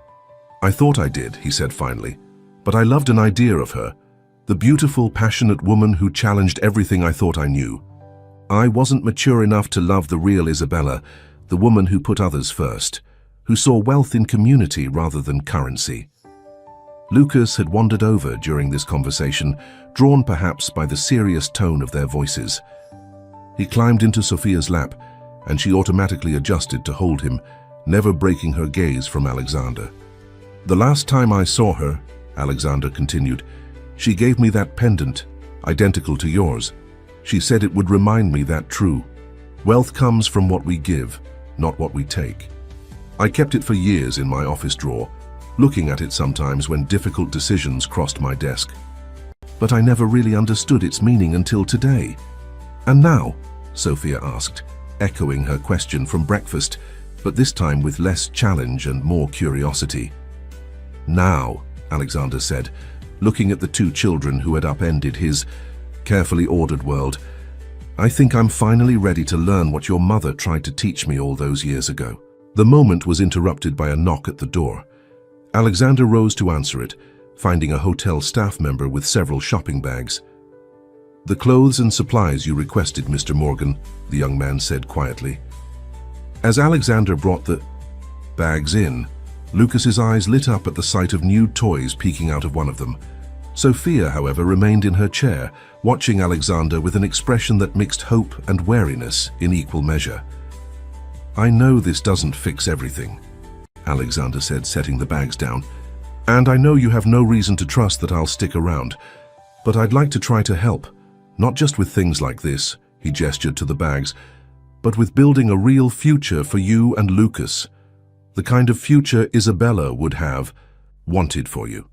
"I thought I did," he said finally, "but I loved an idea of her, the beautiful, passionate woman who challenged everything I thought I knew. I wasn't mature enough to love the real Isabella, the woman who put others first, who saw wealth in community rather than currency." Lucas had wandered over during this conversation, drawn perhaps by the serious tone of their voices. He climbed into Sophia's lap, and she automatically adjusted to hold him, never breaking her gaze from Alexander. "The last time I saw her," Alexander continued, "she gave me that pendant, identical to yours. She said it would remind me that true. Wealth comes from what we give, not what we take. I kept it for years in my office drawer, looking at it sometimes when difficult decisions crossed my desk. But I never really understood its meaning until today." "And now?" Sophia asked, echoing her question from breakfast, but this time with less challenge and more curiosity. "Now," Alexander said, looking at the two children who had upended his carefully ordered world, "I think I'm finally ready to learn what your mother tried to teach me all those years ago." The moment was interrupted by a knock at the door. Alexander rose to answer it, finding a hotel staff member with several shopping bags. "The clothes and supplies you requested, Mr. Morgan," the young man said quietly. As Alexander brought the bags in, Lucas's eyes lit up at the sight of new toys peeking out of one of them. Sophia, however, remained in her chair, watching Alexander with an expression that mixed hope and wariness in equal measure. "I know this doesn't fix everything," Alexander said, setting the bags down. "And I know you have no reason to trust that I'll stick around. But I'd like to try to help, not just with things like this," he gestured to the bags, "but with building a real future for you and Lucas. The kind of future Isabella would have wanted for you."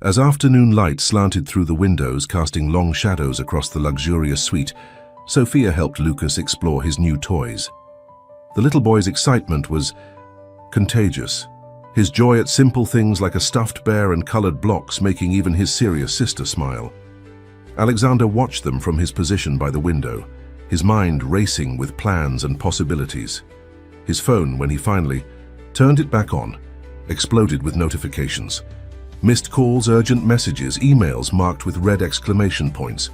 As afternoon light slanted through the windows, casting long shadows across the luxurious suite, Sophia helped Lucas explore his new toys. The little boy's excitement was contagious, his joy at simple things like a stuffed bear and colored blocks making even his serious sister smile. Alexander watched them from his position by the window, his mind racing with plans and possibilities. His phone, when he finally turned it back on, exploded with notifications. Missed calls, urgent messages, emails marked with red exclamation points.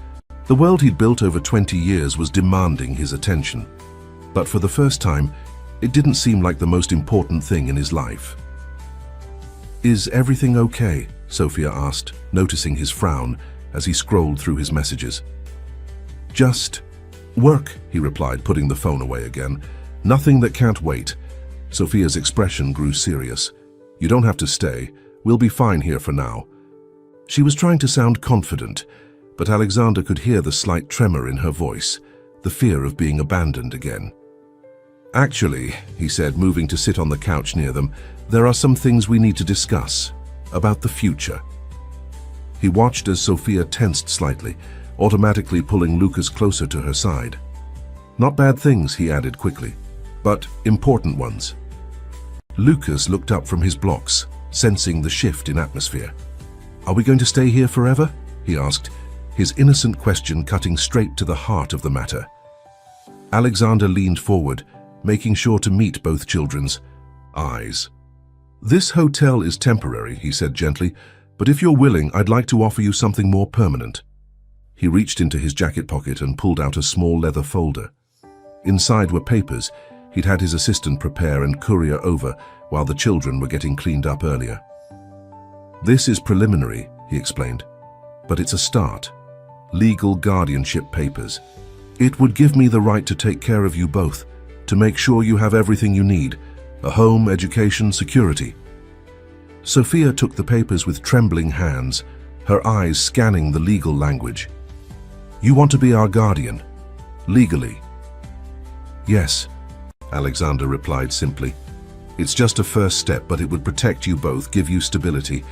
The world he'd built over 20 years was demanding his attention. But for the first time, it didn't seem like the most important thing in his life. "Is everything okay?" Sophia asked, noticing his frown as he scrolled through his messages. "Just work," he replied, putting the phone away again. "Nothing that can't wait." Sophia's expression grew serious. "You don't have to stay. We'll be fine here for now." She was trying to sound confident, but Alexander could hear the slight tremor in her voice, the fear of being abandoned again. "Actually," he said, moving to sit on the couch near them, "there are some things we need to discuss about the future." He watched as Sophia tensed slightly, automatically pulling Lucas closer to her side. "Not bad things," he added quickly, "but important ones." Lucas looked up from his blocks, sensing the shift in atmosphere. "Are we going to stay here forever?" he asked, his innocent question cutting straight to the heart of the matter. Alexander leaned forward, making sure to meet both children's eyes. "This hotel is temporary," he said gently, "but if you're willing, I'd like to offer you something more permanent." He reached into his jacket pocket and pulled out a small leather folder. Inside were papers he'd had his assistant prepare and courier over while the children were getting cleaned up earlier. "This is preliminary," he explained, "but it's a start. Legal guardianship papers. It would give me the right to take care of you both, to make sure you have everything you need, a home, education, security." Sophia took the papers with trembling hands, her eyes scanning the legal language. "You want to be our guardian, legally?" "Yes," Alexander replied simply. "It's just a first step, but it would protect you both, give you stability.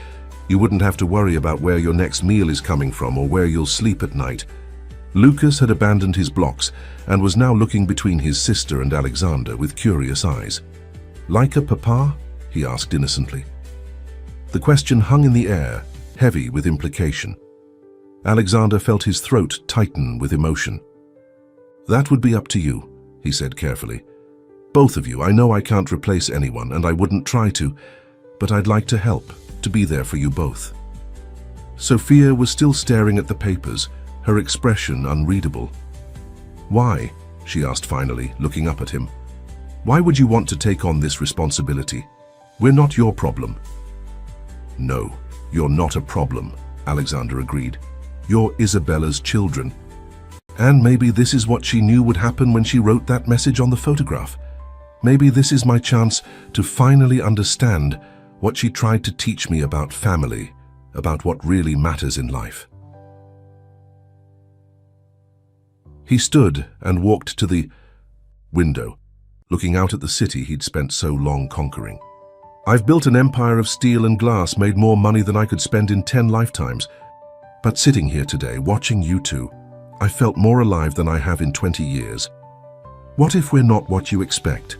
You wouldn't have to worry about where your next meal is coming from or where you'll sleep at night." Lucas had abandoned his blocks and was now looking between his sister and Alexander with curious eyes. "Like a papa?" he asked innocently. The question hung in the air, heavy with implication. Alexander felt his throat tighten with emotion. "That would be up to you," he said carefully. "Both of you. I know I can't replace anyone, and I wouldn't try to, but I'd like to help, to be there for you both." Sophia was still staring at the papers, her expression unreadable. "Why?" she asked finally, looking up at him. "Why would you want to take on this responsibility? We're not your problem." "No, you're not a problem," Alexander agreed. "You're Isabella's children." And maybe this is what she knew would happen when she wrote that message on the photograph. Maybe this is my chance to finally understand what she tried to teach me about family, about what really matters in life. He stood and walked to the window, looking out at the city he'd spent so long conquering. I've built an empire of steel and glass, made more money than I could spend in 10 lifetimes. But sitting here today, watching you two, I felt more alive than I have in 20 years. What if we're not what you expect?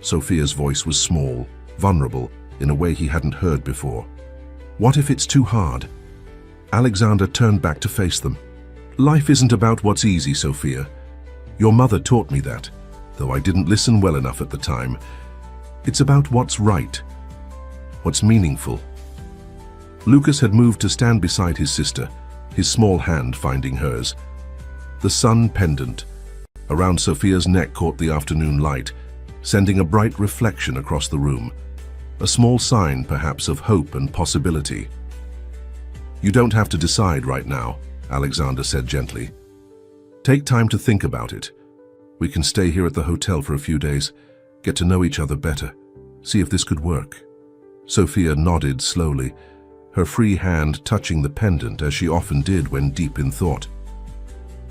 Sophia's voice was small, vulnerable, in a way he hadn't heard before. What if it's too hard? Alexander turned back to face them. Life isn't about what's easy, Sophia. Your mother taught me that, though I didn't listen well enough at the time. It's about what's right, what's meaningful. Lucas had moved to stand beside his sister, his small hand finding hers. The sun pendant around Sophia's neck caught the afternoon light, sending a bright reflection across the room, a small sign perhaps of hope and possibility. You don't have to decide right now, Alexander said gently. Take time to think about it. We can stay here at the hotel for a few days, get to know each other better, see if this could work. Sophia nodded slowly, her free hand touching the pendant as she often did when deep in thought.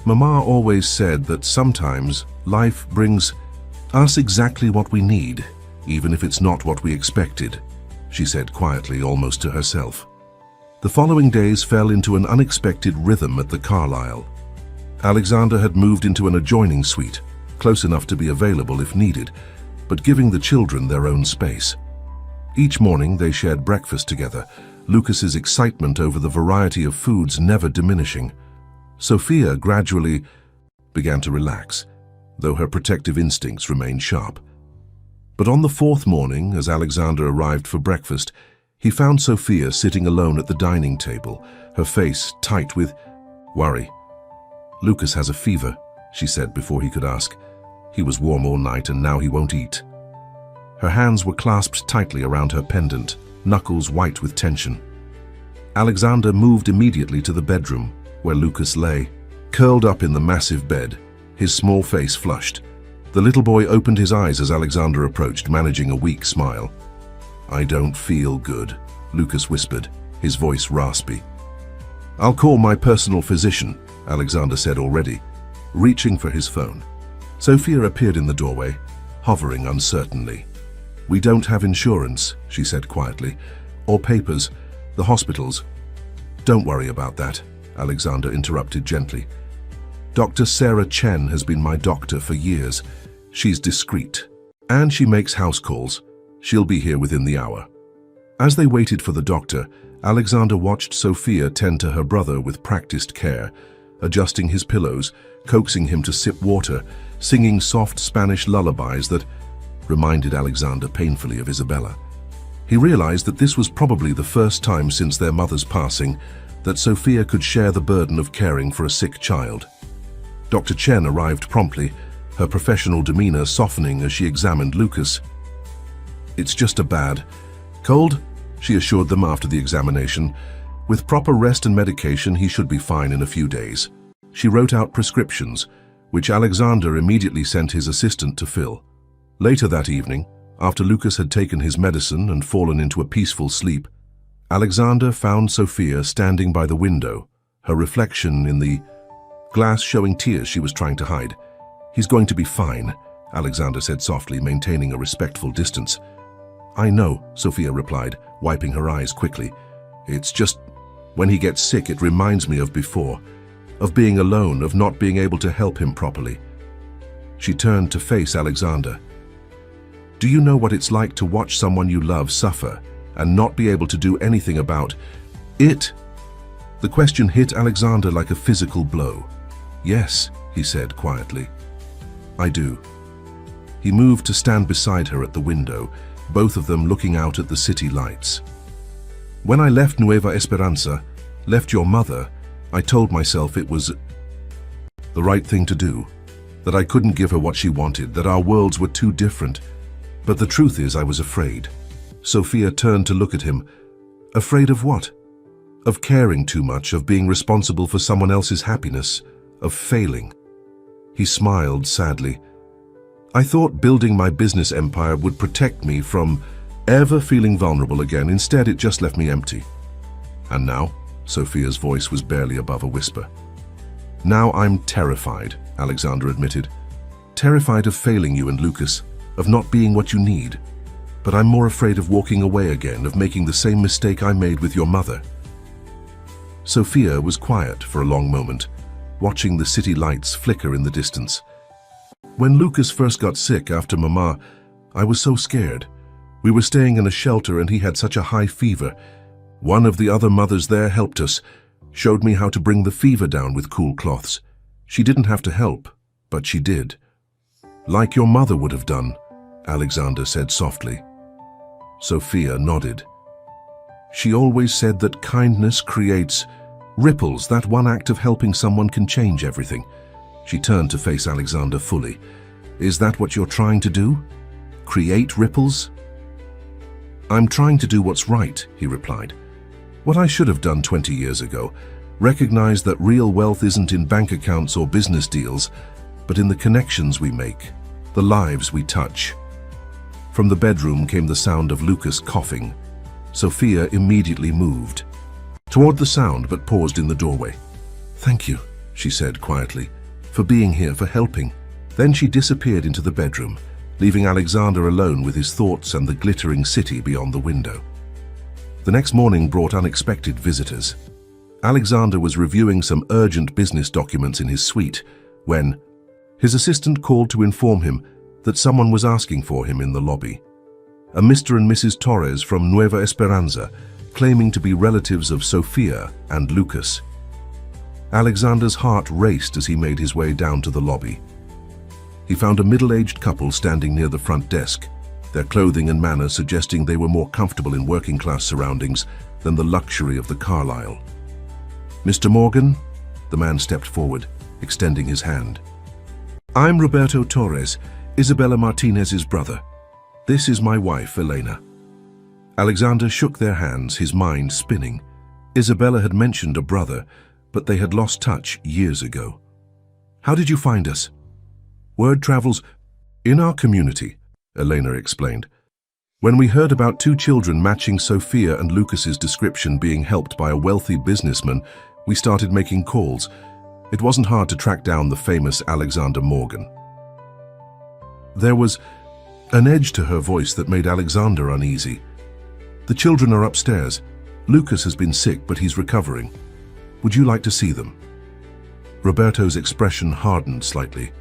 Mama always said that sometimes life brings us exactly what we need, even if it's not what we expected, she said quietly, almost to herself. The following days fell into an unexpected rhythm at the Carlisle. Alexander had moved into an adjoining suite, close enough to be available if needed, but giving the children their own space. Each morning they shared breakfast together, Lucas's excitement over the variety of foods never diminishing. Sophia gradually began to relax, though her protective instincts remained sharp. But on the fourth morning, as Alexander arrived for breakfast, he found Sophia sitting alone at the dining table, her face tight with worry. Lucas has a fever, she said before he could ask. He was warm all night and now he won't eat. Her hands were clasped tightly around her pendant, knuckles white with tension. Alexander moved immediately to the bedroom, where Lucas lay, curled up in the massive bed, his small face flushed. The little boy opened his eyes as Alexander approached, managing a weak smile. I don't feel good, Lucas whispered, his voice raspy. I'll call my personal physician, Alexander said already, reaching for his phone. Sophia appeared in the doorway, hovering uncertainly. We don't have insurance, she said quietly, or papers, the hospitals. Don't worry about that, Alexander interrupted gently. Dr. Sarah Chen has been my doctor for years. She's discreet, and she makes house calls. She'll be here within the hour. As they waited for the doctor, Alexander watched Sophia tend to her brother with practiced care, adjusting his pillows, coaxing him to sip water, singing soft Spanish lullabies that reminded Alexander painfully of Isabella. He realized that this was probably the first time since their mother's passing that Sophia could share the burden of caring for a sick child. Dr. Chen arrived promptly, her professional demeanor softening as she examined Lucas. It's just a bad cold, she assured them after the examination. With proper rest and medication, he should be fine in a few days. She wrote out prescriptions, which Alexander immediately sent his assistant to fill. Later that evening, after Lucas had taken his medicine and fallen into a peaceful sleep, Alexander found Sophia standing by the window, her reflection in the glass showing tears she was trying to hide. He's going to be fine, Alexander said softly, maintaining a respectful distance. I know, Sophia replied, wiping her eyes quickly. It's just, when he gets sick, it reminds me of before, of being alone, of not being able to help him properly. She turned to face Alexander. Do you know what it's like to watch someone you love suffer and not be able to do anything about it? The question hit Alexander like a physical blow. Yes, he said quietly. I do. He moved to stand beside her at the window, both of them looking out at the city lights. When I left Nueva Esperanza, left your mother, I told myself it was the right thing to do, that I couldn't give her what she wanted, that our worlds were too different. But the truth is, I was afraid. Sophia turned to look at him. Afraid of what? Of caring too much, of being responsible for someone else's happiness, of failing. He smiled sadly. I thought building my business empire would protect me from ever feeling vulnerable again. Instead, it just left me empty. And now, Sophia's voice was barely above a whisper. Now I'm terrified, Alexander admitted. Terrified of failing you and Lucas, of not being what you need. But I'm more afraid of walking away again, of making the same mistake I made with your mother. Sophia was quiet for a long moment, watching the city lights flicker in the distance. When Lucas first got sick after Mama, I was so scared. We were staying in a shelter and he had such a high fever. One of the other mothers there helped us, showed me how to bring the fever down with cool cloths. She didn't have to help, but she did. Like your mother would have done, Alexander said softly. Sophia nodded. She always said that kindness creates ripples, that one act of helping someone can change everything. She turned to face Alexander fully. Is that what you're trying to do? Create ripples? I'm trying to do what's right, he replied. What I should have done 20 years ago, recognize that real wealth isn't in bank accounts or business deals, but in the connections we make, the lives we touch. From the bedroom came the sound of Lucas coughing. Sophia immediately moved toward the sound but paused in the doorway. Thank you, she said quietly, for being here, for helping. Then she disappeared into the bedroom, leaving Alexander alone with his thoughts and the glittering city beyond the window. The next morning brought unexpected visitors. Alexander was reviewing some urgent business documents in his suite when his assistant called to inform him that someone was asking for him in the lobby. A Mr. and Mrs. Torres from Nueva Esperanza, claiming to be relatives of Sophia and Lucas. Alexander's heart raced as he made his way down to the lobby. He found a middle-aged couple standing near the front desk, their clothing and manner suggesting they were more comfortable in working-class surroundings than the luxury of the Carlisle. Mr. Morgan? The man stepped forward, extending his hand. I'm Roberto Torres, Isabella Martinez's brother. This is my wife, Elena. Alexander shook their hands, his mind spinning. Isabella had mentioned a brother, but they had lost touch years ago. How did you find us? Word travels in our community, Elena explained. When we heard about two children matching Sophia and Lucas's description being helped by a wealthy businessman, we started making calls. It wasn't hard to track down the famous Alexander Morgan. There was an edge to her voice that made Alexander uneasy. The children are upstairs. Lucas has been sick, but he's recovering. Would you like to see them? Roberto's expression hardened slightly.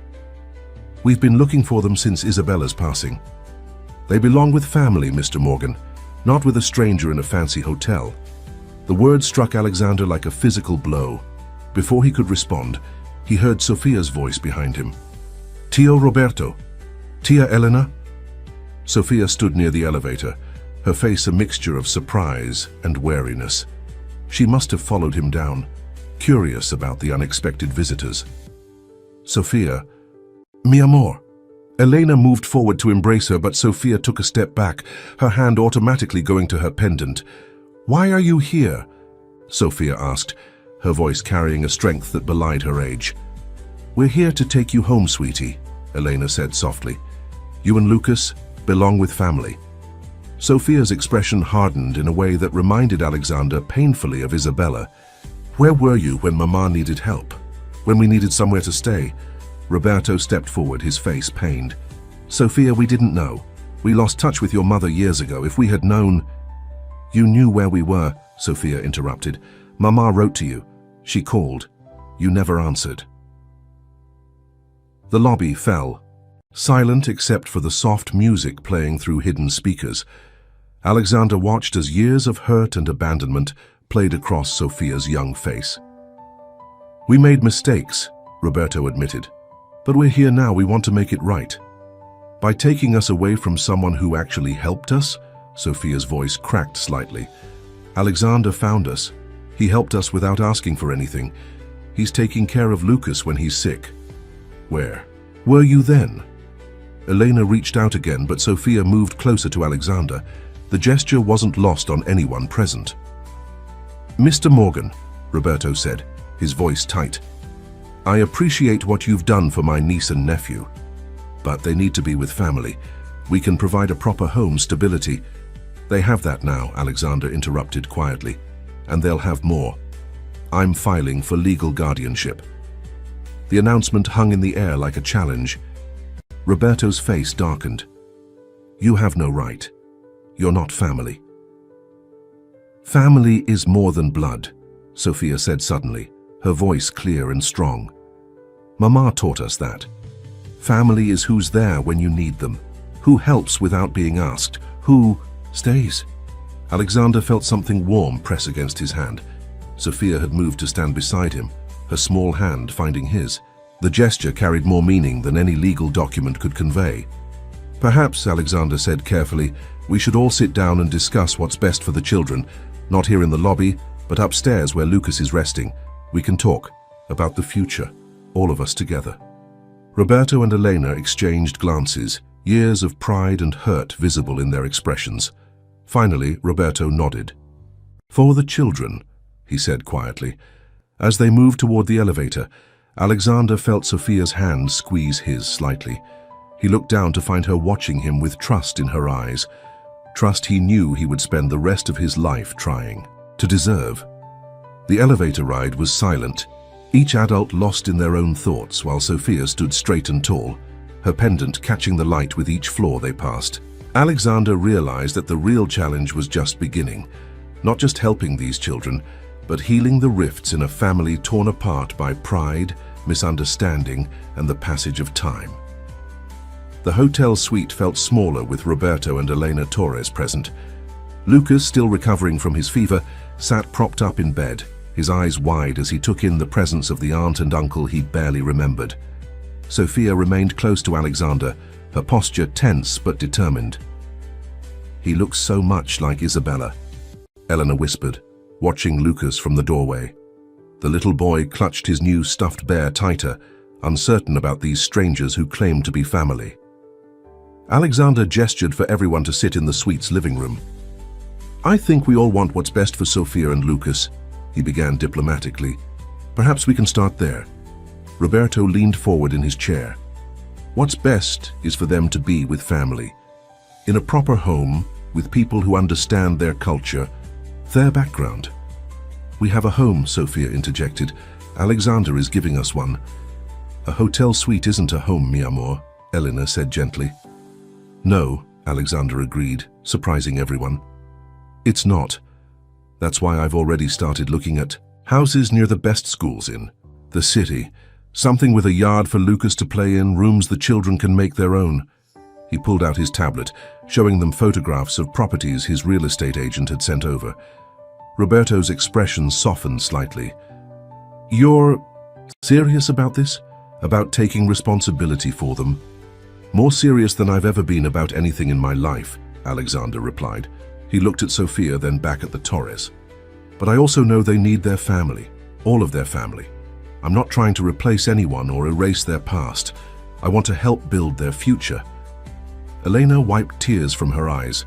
We've been looking for them since Isabella's passing. They belong with family, Mr. Morgan, not with a stranger in a fancy hotel. The word struck Alexander like a physical blow. Before he could respond, he heard Sophia's voice behind him. Tio Roberto. Tia Elena? Sophia stood near the elevator, her face a mixture of surprise and wariness. She must have followed him down, curious about the unexpected visitors. Sophia. Mi amor. Elena moved forward to embrace her, but Sophia took a step back, her hand automatically going to her pendant. Why are you here? Sophia asked, her voice carrying a strength that belied her age. We're here to take you home, sweetie, Elena said softly. You and Lucas belong with family. Sophia's expression hardened in a way that reminded Alexander painfully of Isabella. Where were you when Mama needed help? When we needed somewhere to stay? Roberto stepped forward, his face pained. Sophia, we didn't know. We lost touch with your mother years ago. If we had known... You knew where we were, Sophia interrupted. Mama wrote to you. She called. You never answered. The lobby fell, silent except for the soft music playing through hidden speakers. Alexander watched as years of hurt and abandonment played across Sophia's young face. We made mistakes, Roberto admitted. But we're here now, we want to make it right. By taking us away from someone who actually helped us, Sophia's voice cracked slightly. Alexander found us. He helped us without asking for anything. He's taking care of Lucas when he's sick. Where were you then? Elena reached out again, but Sophia moved closer to Alexander. The gesture wasn't lost on anyone present. Mr. Morgan, Roberto said, his voice tight. I appreciate what you've done for my niece and nephew, but they need to be with family. We can provide a proper home stability. They have that now, Alexander interrupted quietly, and they'll have more. I'm filing for legal guardianship. The announcement hung in the air like a challenge. Roberto's face darkened. You have no right. You're not family. Family is more than blood, Sophia said suddenly, her voice clear and strong. Mama taught us that. Family is who's there when you need them, who helps without being asked, who stays. Alexander felt something warm press against his hand. Sophia had moved to stand beside him, her small hand finding his. The gesture carried more meaning than any legal document could convey. Perhaps, Alexander said carefully, we should all sit down and discuss what's best for the children, not here in the lobby, but upstairs where Lucas is resting. We can talk about the future, all of us together. Roberto and Elena exchanged glances, years of pride and hurt visible in their expressions. Finally, Roberto nodded. For the children, he said quietly. As they moved toward the elevator, Alexander felt Sophia's hand squeeze his slightly. He looked down to find her watching him with trust in her eyes, trust he knew he would spend the rest of his life trying to deserve. The elevator ride was silent, each adult lost in their own thoughts while Sophia stood straight and tall, her pendant catching the light with each floor they passed. Alexander realized that the real challenge was just beginning, not just helping these children, but healing the rifts in a family torn apart by pride, misunderstanding, and the passage of time. The hotel suite felt smaller with Roberto and Elena Torres present. Lucas, still recovering from his fever, sat propped up in bed, his eyes wide as he took in the presence of the aunt and uncle he barely remembered. Sophia remained close to Alexander, her posture tense but determined. He looks so much like Isabella, Elena whispered, watching Lucas from the doorway. The little boy clutched his new stuffed bear tighter, uncertain about these strangers who claimed to be family. Alexander gestured for everyone to sit in the suite's living room. I think we all want what's best for Sophia and Lucas, he began diplomatically. Perhaps we can start there. Roberto leaned forward in his chair. What's best is for them to be with family, in a proper home, with people who understand their culture, their background. We have a home, Sophia interjected. Alexander is giving us one. A hotel suite isn't a home, mi amor, Elena said gently. No, Alexander agreed, surprising everyone. It's not. That's why I've already started looking at houses near the best schools in the city. Something with a yard for Lucas to play in, rooms the children can make their own. He pulled out his tablet, showing them photographs of properties his real estate agent had sent over. Roberto's expression softened slightly. You're serious about this? About taking responsibility for them? More serious than I've ever been about anything in my life, Alexander replied. He looked at Sophia, then back at the Torres. But I also know they need their family, all of their family. I'm not trying to replace anyone or erase their past. I want to help build their future. Elena wiped tears from her eyes.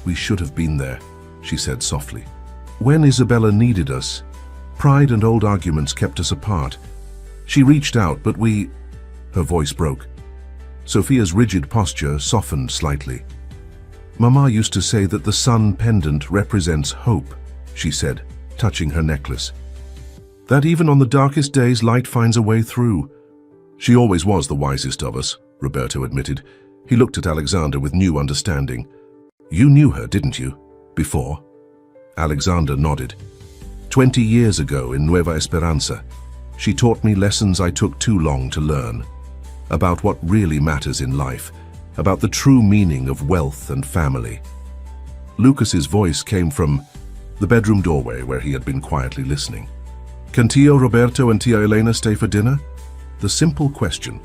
We should have been there, she said softly. When Isabella needed us, pride and old arguments kept us apart. She reached out, but her voice broke. Sophia's rigid posture softened slightly. Mama used to say that the sun pendant represents hope, she said, touching her necklace. That even on the darkest days, light finds a way through. She always was the wisest of us, Roberto admitted. He looked at Alexander with new understanding. You knew her, didn't you? Before? Alexander nodded. 20 years ago in Nueva Esperanza, she taught me lessons I took too long to learn. About what really matters in life, about the true meaning of wealth and family. Lucas's voice came from the bedroom doorway where he had been quietly listening. Can Tio Roberto and Tia Elena stay for dinner? The simple question,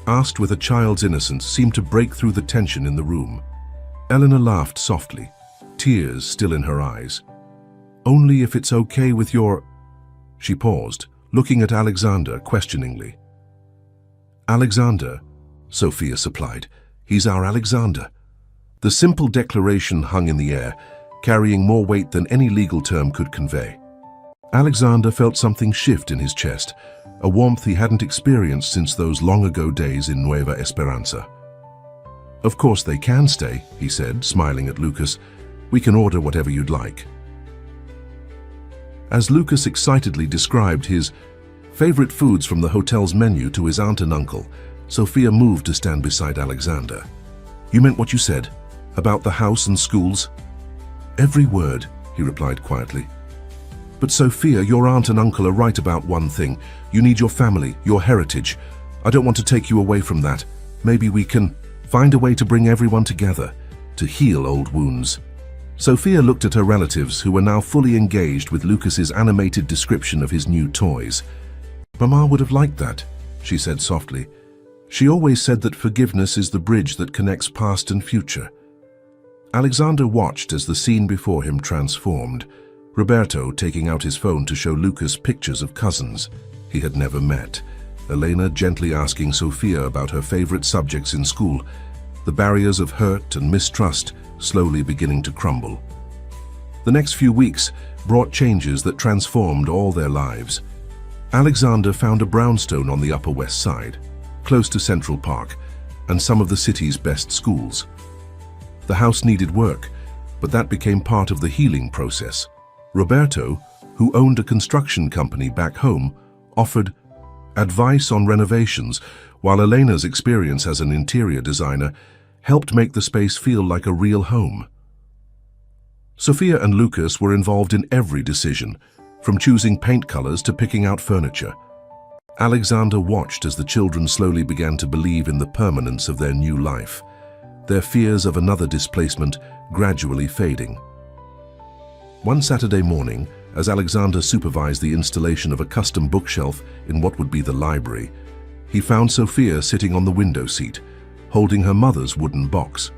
asked with a child's innocence, seemed to break through the tension in the room. Elena laughed softly, tears still in her eyes. Only if it's okay with your... She paused, looking at Alexander questioningly. Alexander, Sophia supplied. He's our Alexander. The simple declaration hung in the air, carrying more weight than any legal term could convey. Alexander felt something shift in his chest. a warmth he hadn't experienced since those long-ago days in Nueva Esperanza. "Of course they can stay," he said, smiling at Lucas. "We can order whatever you'd like." As Lucas excitedly described his favorite foods from the hotel's menu to his aunt and uncle, Sophia moved to stand beside Alexander. "You meant what you said? About the house and schools?" "Every word," he replied quietly. "But Sophia, your aunt and uncle are right about one thing. You need your family, your heritage. I don't want to take you away from that. Maybe we can find a way to bring everyone together, to heal old wounds." Sophia looked at her relatives, who were now fully engaged with Lucas's animated description of his new toys. "Mama would have liked that," she said softly. "She always said that forgiveness is the bridge that connects past and future." Alexander watched as the scene before him transformed. Roberto taking out his phone to show Lucas pictures of cousins he had never met. Elena gently asking Sophia about her favorite subjects in school. The barriers of hurt and mistrust slowly beginning to crumble. The next few weeks brought changes that transformed all their lives. Alexander found a brownstone on the Upper West Side, close to Central Park and some of the city's best schools. The house needed work, but that became part of the healing process. Roberto, who owned a construction company back home, offered advice on renovations, while Elena's experience as an interior designer helped make the space feel like a real home. Sophia and Lucas were involved in every decision, from choosing paint colors to picking out furniture. Alexander watched as the children slowly began to believe in the permanence of their new life, their fears of another displacement gradually fading. One Saturday morning, as Alexander supervised the installation of a custom bookshelf in what would be the library, he found Sophia sitting on the window seat, holding her mother's wooden box.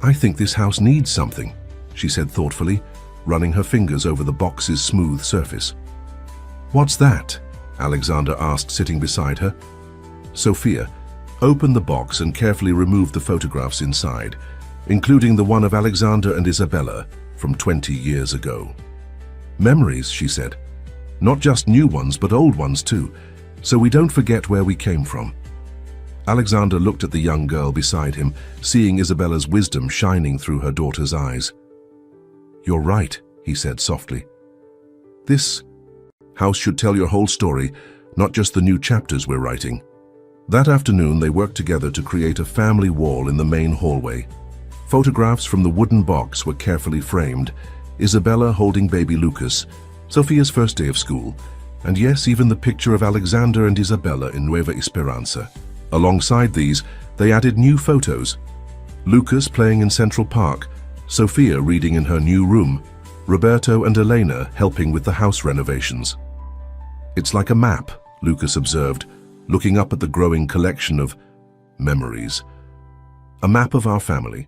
"I think this house needs something," she said thoughtfully, running her fingers over the box's smooth surface. "What's that?" Alexander asked, sitting beside her. Sophia opened the box and carefully removed the photographs inside, including the one of Alexander and Isabella from 20 years ago. "Memories," she said. "Not just new ones, but old ones too, so we don't forget where we came from." Alexander looked at the young girl beside him, seeing Isabella's wisdom shining through her daughter's eyes. "You're right," he said softly. "This house should tell your whole story, not just the new chapters we're writing." That afternoon, they worked together to create a family wall in the main hallway. Photographs from the wooden box were carefully framed, Isabella holding baby Lucas, Sophia's first day of school, and yes, even the picture of Alexander and Isabella in Nueva Esperanza. Alongside these, they added new photos. Lucas playing in Central Park, Sophia reading in her new room, Roberto and Elena helping with the house renovations. "It's like a map," Lucas observed, looking up at the growing collection of memories. "A map of our family."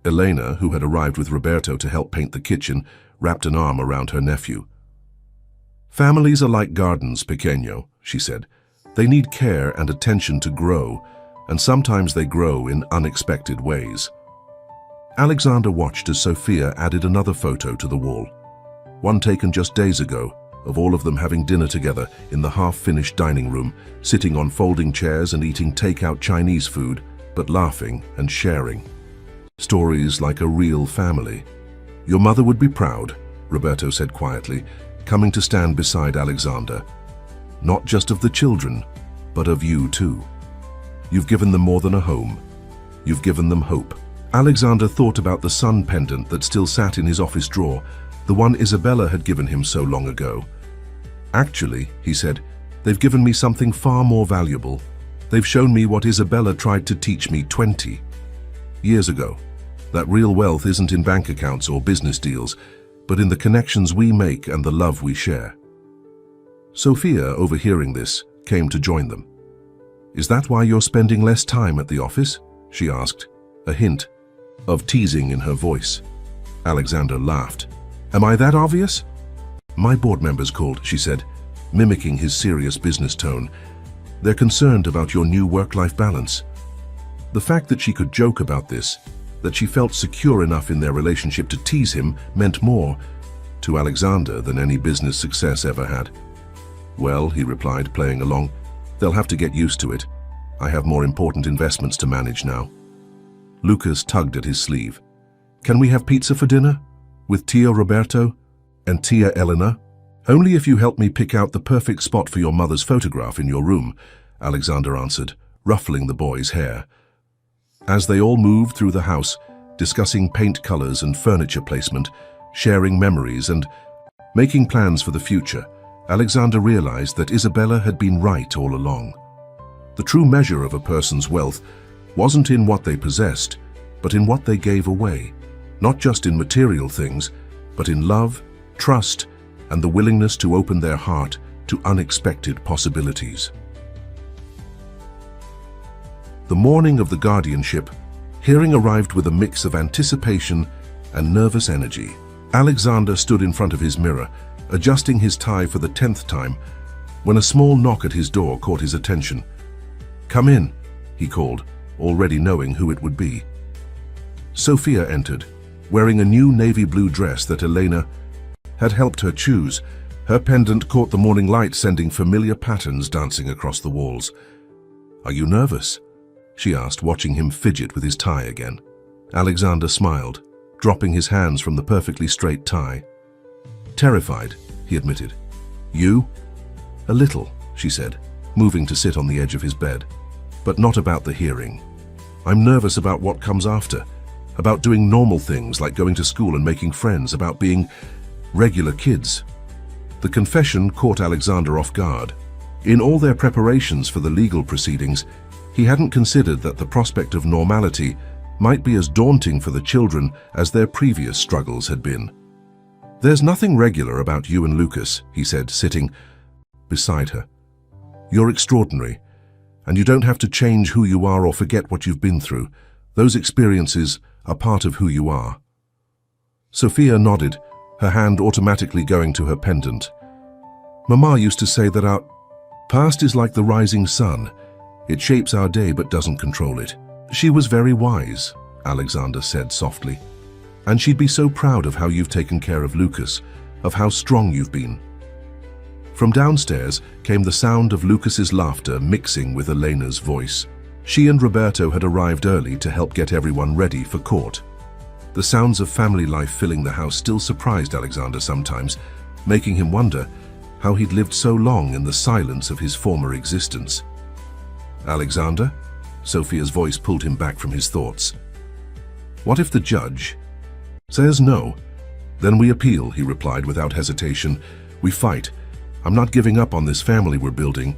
Elena, who had arrived with Roberto to help paint the kitchen, wrapped an arm around her nephew. "Families are like gardens, pequeño," she said. "They need care and attention to grow, and sometimes they grow in unexpected ways." Alexander watched as Sophia added another photo to the wall, one taken just days ago, of all of them having dinner together in the half-finished dining room, sitting on folding chairs and eating take-out Chinese food, but laughing and sharing. Stories like a real family. "Your mother would be proud," Roberto said quietly, coming to stand beside Alexander. "Not just of the children, but of you too. You've given them more than a home. You've given them hope." Alexander thought about the sun pendant that still sat in his office drawer, the one Isabella had given him so long ago. "Actually," he said, "they've given me something far more valuable. They've shown me what Isabella tried to teach me 20 years ago. That real wealth isn't in bank accounts or business deals, but in the connections we make and the love we share." Sophia, overhearing this, came to join them. "Is that why you're spending less time at the office?" she asked, a hint of teasing in her voice. Alexander laughed. "Am I that obvious?" "My board members called," she said, mimicking his serious business tone. "They're concerned about your new work-life balance." The fact that she could joke about this, that she felt secure enough in their relationship to tease him, meant more to Alexander than any business success ever had. "Well," he replied, playing along, "they'll have to get used to it. I have more important investments to manage now." Lucas tugged at his sleeve. "Can we have pizza for dinner? With Tio Roberto and Tia Elena?" "Only if you help me pick out the perfect spot for your mother's photograph in your room," Alexander answered, ruffling the boy's hair. As they all moved through the house, discussing paint colors and furniture placement, sharing memories and making plans for the future, Alexander realized that Isabella had been right all along. The true measure of a person's wealth wasn't in what they possessed, but in what they gave away, not just in material things, but in love, trust, and the willingness to open their heart to unexpected possibilities. The morning of the guardianship, hearing arrived with a mix of anticipation and nervous energy. Alexander stood in front of his mirror, adjusting his tie for the 10th time, when a small knock at his door caught his attention. "Come in," he called, already knowing who it would be. Sophia entered, wearing a new navy blue dress that Elena had helped her choose. Her pendant caught the morning light, sending familiar patterns dancing across the walls. "Are you nervous?" she asked, watching him fidget with his tie again. Alexander smiled, dropping his hands from the perfectly straight tie. "Terrified," he admitted. "You?" "A little," she said, moving to sit on the edge of his bed. "But not about the hearing. I'm nervous about what comes after, about doing normal things like going to school and making friends, about being regular kids." The confession caught Alexander off guard. In all their preparations for the legal proceedings, he hadn't considered that the prospect of normality might be as daunting for the children as their previous struggles had been. "There's nothing regular about you and Lucas," he said, sitting beside her. "You're extraordinary, and you don't have to change who you are or forget what you've been through. Those experiences are part of who you are." Sophia nodded, her hand automatically going to her pendant. "Mama used to say that our past is like the rising sun. It shapes our day but doesn't control it." "She was very wise," Alexander said softly. "And she'd be so proud of how you've taken care of Lucas, of how strong you've been." From downstairs came the sound of Lucas's laughter mixing with Elena's voice. She and Roberto had arrived early to help get everyone ready for court. The sounds of family life filling the house still surprised Alexander sometimes, making him wonder how he'd lived so long in the silence of his former existence. "Alexander?" Sophia's voice pulled him back from his thoughts. "What if the judge says no? Then we appeal," he replied without hesitation. "We fight. I'm not giving up on this family we're building.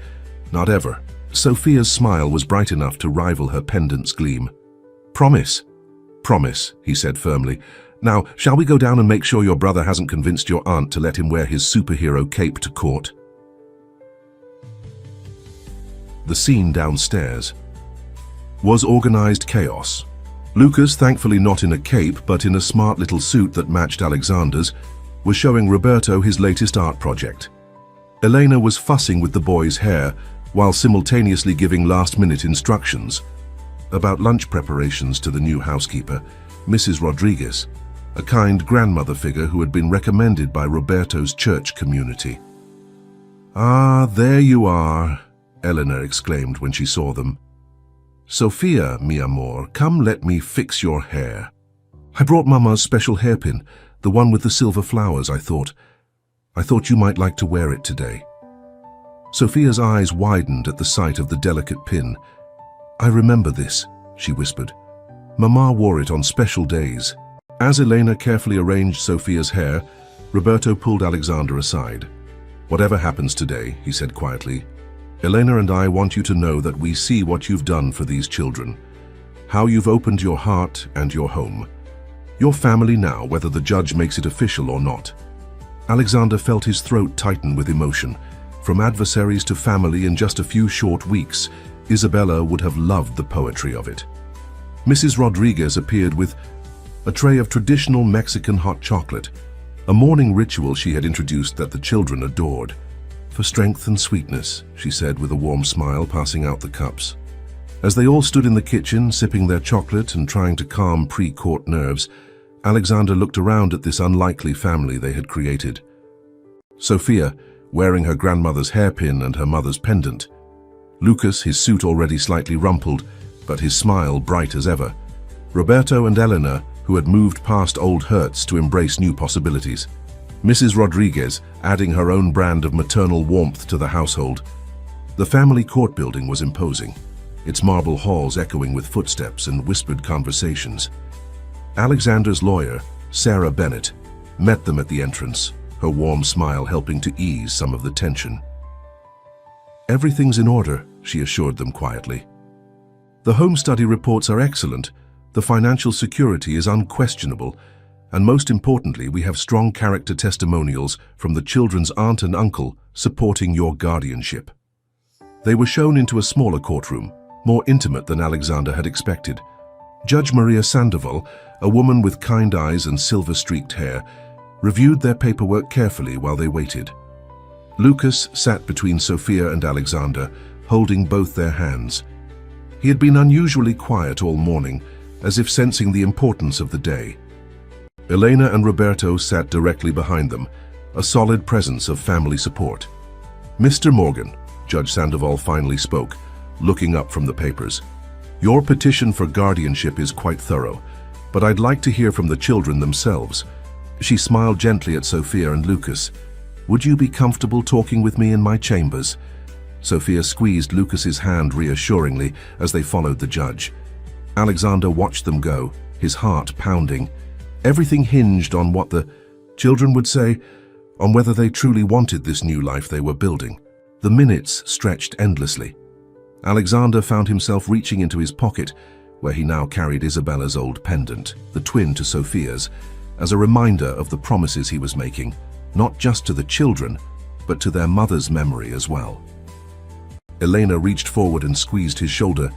Not ever." Sophia's smile was bright enough to rival her pendant's gleam. "Promise." "Promise," he said firmly. "Now, shall we go down and make sure your brother hasn't convinced your aunt to let him wear his superhero cape to court?" The scene downstairs was organized chaos. Lucas, thankfully not in a cape but in a smart little suit that matched Alexander's, was showing Roberto his latest art project. Elena was fussing with the boy's hair while simultaneously giving last-minute instructions about lunch preparations to the new housekeeper, Mrs. Rodriguez, a kind grandmother figure who had been recommended by Roberto's church community. "Ah, there you are," Eleanor exclaimed when she saw them. "Sophia, mi amor, come let me fix your hair. I brought Mama's special hairpin, the one with the silver flowers, I thought you might like to wear it today." Sophia's eyes widened at the sight of the delicate pin. "I remember this," she whispered. "Mama wore it on special days." As Elena carefully arranged Sophia's hair, Roberto pulled Alexander aside. "Whatever happens today," he said quietly, "Elena and I want you to know that we see what you've done for these children, how you've opened your heart and your home. Your family now, whether the judge makes it official or not." Alexander felt his throat tighten with emotion. From adversaries to family in just a few short weeks, Isabella would have loved the poetry of it. Mrs. Rodriguez appeared with a tray of traditional Mexican hot chocolate, a morning ritual she had introduced that the children adored. "For strength and sweetness," she said with a warm smile, passing out the cups. As they all stood in the kitchen, sipping their chocolate and trying to calm pre-court nerves, Alexander looked around at this unlikely family they had created. "Sophia, wearing her grandmother's hairpin and her mother's pendant. Lucas, his suit already slightly rumpled, but his smile bright as ever. Roberto and Elena, who had moved past old hurts to embrace new possibilities. Mrs. Rodriguez, adding her own brand of maternal warmth to the household. The family court building was imposing, its marble halls echoing with footsteps and whispered conversations. Alexander's lawyer, Sarah Bennett, met them at the entrance, her warm smile helping to ease some of the tension. "Everything's in order," she assured them quietly. "The home study reports are excellent, the financial security is unquestionable, and most importantly, we have strong character testimonials from the children's aunt and uncle supporting your guardianship." They were shown into a smaller courtroom, more intimate than Alexander had expected. Judge Maria Sandoval, a woman with kind eyes and silver-streaked hair, reviewed their paperwork carefully while they waited. Lucas sat between Sophia and Alexander, holding both their hands. He had been unusually quiet all morning, as if sensing the importance of the day. Elena and Roberto sat directly behind them, a solid presence of family support. "Mr. Morgan," Judge Sandoval finally spoke, looking up from the papers, "your petition for guardianship is quite thorough, but I'd like to hear from the children themselves." She smiled gently at Sophia and Lucas. "Would you be comfortable talking with me in my chambers?" Sophia squeezed Lucas's hand reassuringly as they followed the judge. Alexander watched them go, his heart pounding. Everything hinged on what the children would say, on whether they truly wanted this new life they were building. The minutes stretched endlessly. Alexander found himself reaching into his pocket, where he now carried Isabella's old pendant, the twin to Sophia's, as a reminder of the promises he was making, not just to the children, but to their mother's memory as well. Elena reached forward and squeezed his shoulder.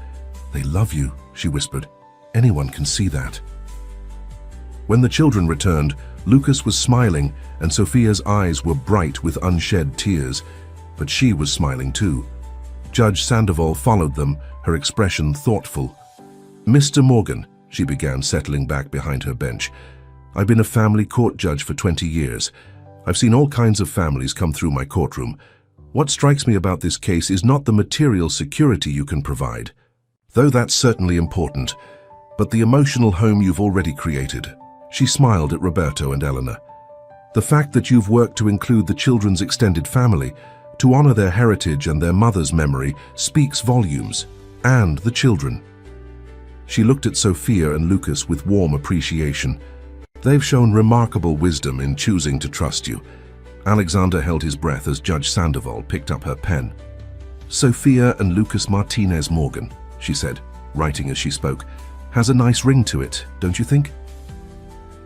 "They love you," she whispered. "Anyone can see that." When the children returned, Lucas was smiling and Sophia's eyes were bright with unshed tears, but she was smiling too. Judge Sandoval followed them, her expression thoughtful. "Mr. Morgan," she began, settling back behind her bench, "I've been a family court judge for 20 years. I've seen all kinds of families come through my courtroom. What strikes me about this case is not the material security you can provide, though that's certainly important, but the emotional home you've already created." She smiled at Roberto and Elena. "The fact that you've worked to include the children's extended family, to honor their heritage and their mother's memory, speaks volumes, and the children." She looked at Sophia and Lucas with warm appreciation. "They've shown remarkable wisdom in choosing to trust you." Alexander held his breath as Judge Sandoval picked up her pen. "Sophia and Lucas Martinez Morgan," she said, writing as she spoke, "has a nice ring to it, don't you think?"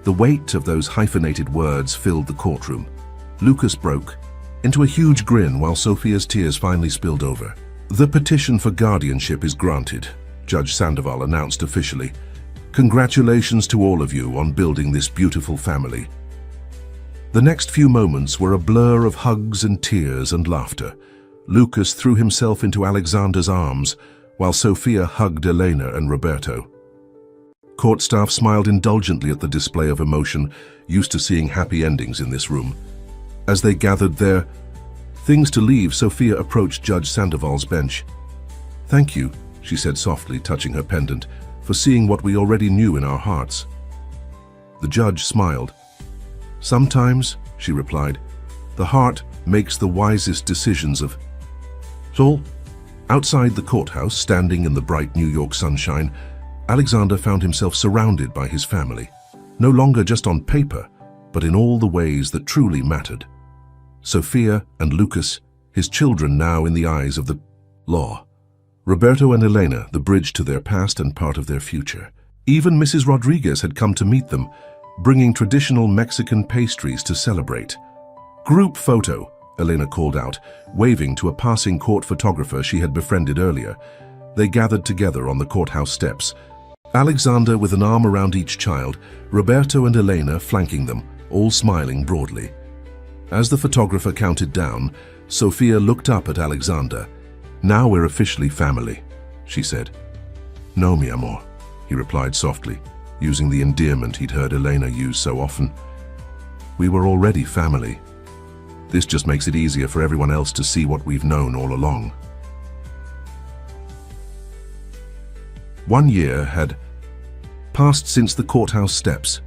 The weight of those hyphenated words filled the courtroom. Lucas broke into a huge grin while Sophia's tears finally spilled over. "The petition for guardianship is granted," Judge Sandoval announced officially. "Congratulations to all of you on building this beautiful family." The next few moments were a blur of hugs and tears and laughter. Lucas threw himself into Alexander's arms, while Sophia hugged Elena and Roberto. Court staff smiled indulgently at the display of emotion, used to seeing happy endings in this room. As they gathered their things to leave, Sophia approached Judge Sandoval's bench. "Thank you," she said softly, touching her pendant, "for seeing what we already knew in our hearts." The judge smiled. "Sometimes," she replied, "the heart makes the wisest decisions of." So, outside the courthouse, standing in the bright New York sunshine, Alexander found himself surrounded by his family, no longer just on paper, but in all the ways that truly mattered. Sophia and Lucas, his children now in the eyes of the law. Roberto and Elena, the bridge to their past and part of their future. Even Mrs. Rodriguez had come to meet them, bringing traditional Mexican pastries to celebrate. "Group photo," Elena called out, waving to a passing court photographer she had befriended earlier. They gathered together on the courthouse steps. Alexander with an arm around each child, Roberto and Elena flanking them, all smiling broadly. As the photographer counted down, Sophia looked up at Alexander. "Now we're officially family," she said. "No, mi amor," he replied softly, using the endearment he'd heard Elena use so often. "We were already family." This just makes it easier for everyone else to see what we've known all along. 1 year had passed since the courthouse steps.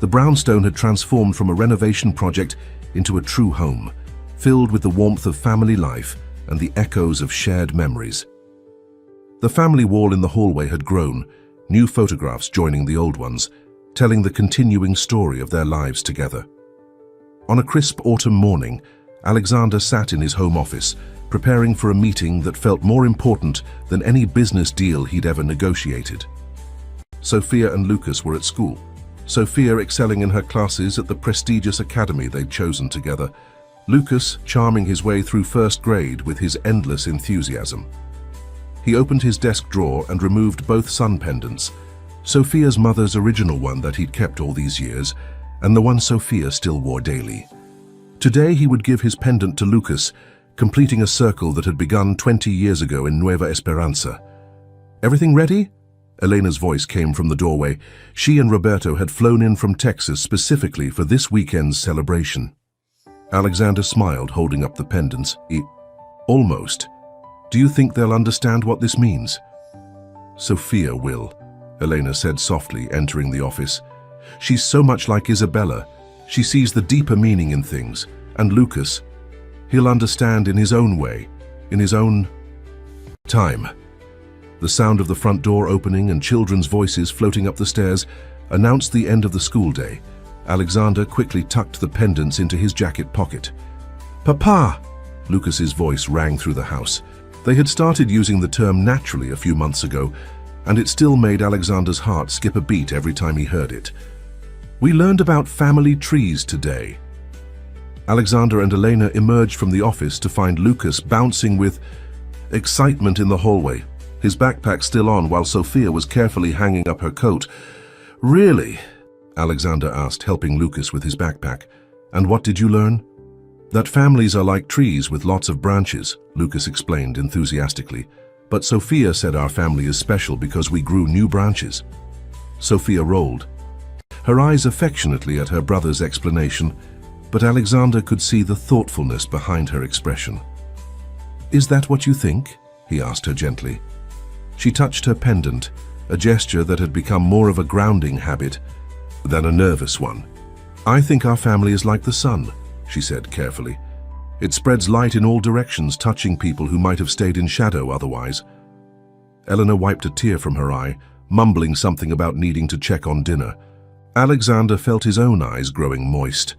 The brownstone had transformed from a renovation project into a true home, filled with the warmth of family life and the echoes of shared memories. The family wall in the hallway had grown, new photographs joining the old ones, telling the continuing story of their lives together. On a crisp autumn morning, Alexander sat in his home office, preparing for a meeting that felt more important than any business deal he'd ever negotiated. Sophia and Lucas were at school, Sophia excelling in her classes at the prestigious academy they'd chosen together, Lucas charming his way through first grade with his endless enthusiasm. He opened his desk drawer and removed both sun pendants, Sophia's mother's original one that he'd kept all these years, and the one Sophia still wore daily. Today he would give his pendant to Lucas, completing a circle that had begun 20 years ago in Nueva Esperanza. "Everything ready?" Elena's voice came from the doorway. She and Roberto had flown in from Texas specifically for this weekend's celebration. Alexander smiled, holding up the pendants. Almost. Do you think they'll understand what this means?" "Sophia will," Elena said softly, entering the office. "She's so much like Isabella. She sees the deeper meaning in things. And Lucas, he'll understand in his own way, in his own time." The sound of the front door opening and children's voices floating up the stairs announced the end of the school day. Alexander quickly tucked the pendants into his jacket pocket. "Papa!" Lucas's voice rang through the house. They had started using the term naturally a few months ago, and it still made Alexander's heart skip a beat every time he heard it. "We learned about family trees today." Alexander and Elena emerged from the office to find Lucas bouncing with excitement in the hallway, his backpack still on while Sophia was carefully hanging up her coat. "Really?" Alexander asked, helping Lucas with his backpack. "And what did you learn?" "That families are like trees with lots of branches," Lucas explained enthusiastically. "But Sophia said our family is special because we grew new branches." Sophia rolled her eyes affectionately at her brother's explanation, but Alexander could see the thoughtfulness behind her expression. "Is that what you think?" he asked her gently. She touched her pendant, a gesture that had become more of a grounding habit than a nervous one. "I think our family is like the sun," she said carefully. "It spreads light in all directions, touching people who might have stayed in shadow otherwise." Eleanor wiped a tear from her eye, mumbling something about needing to check on dinner. Alexander felt his own eyes growing moist.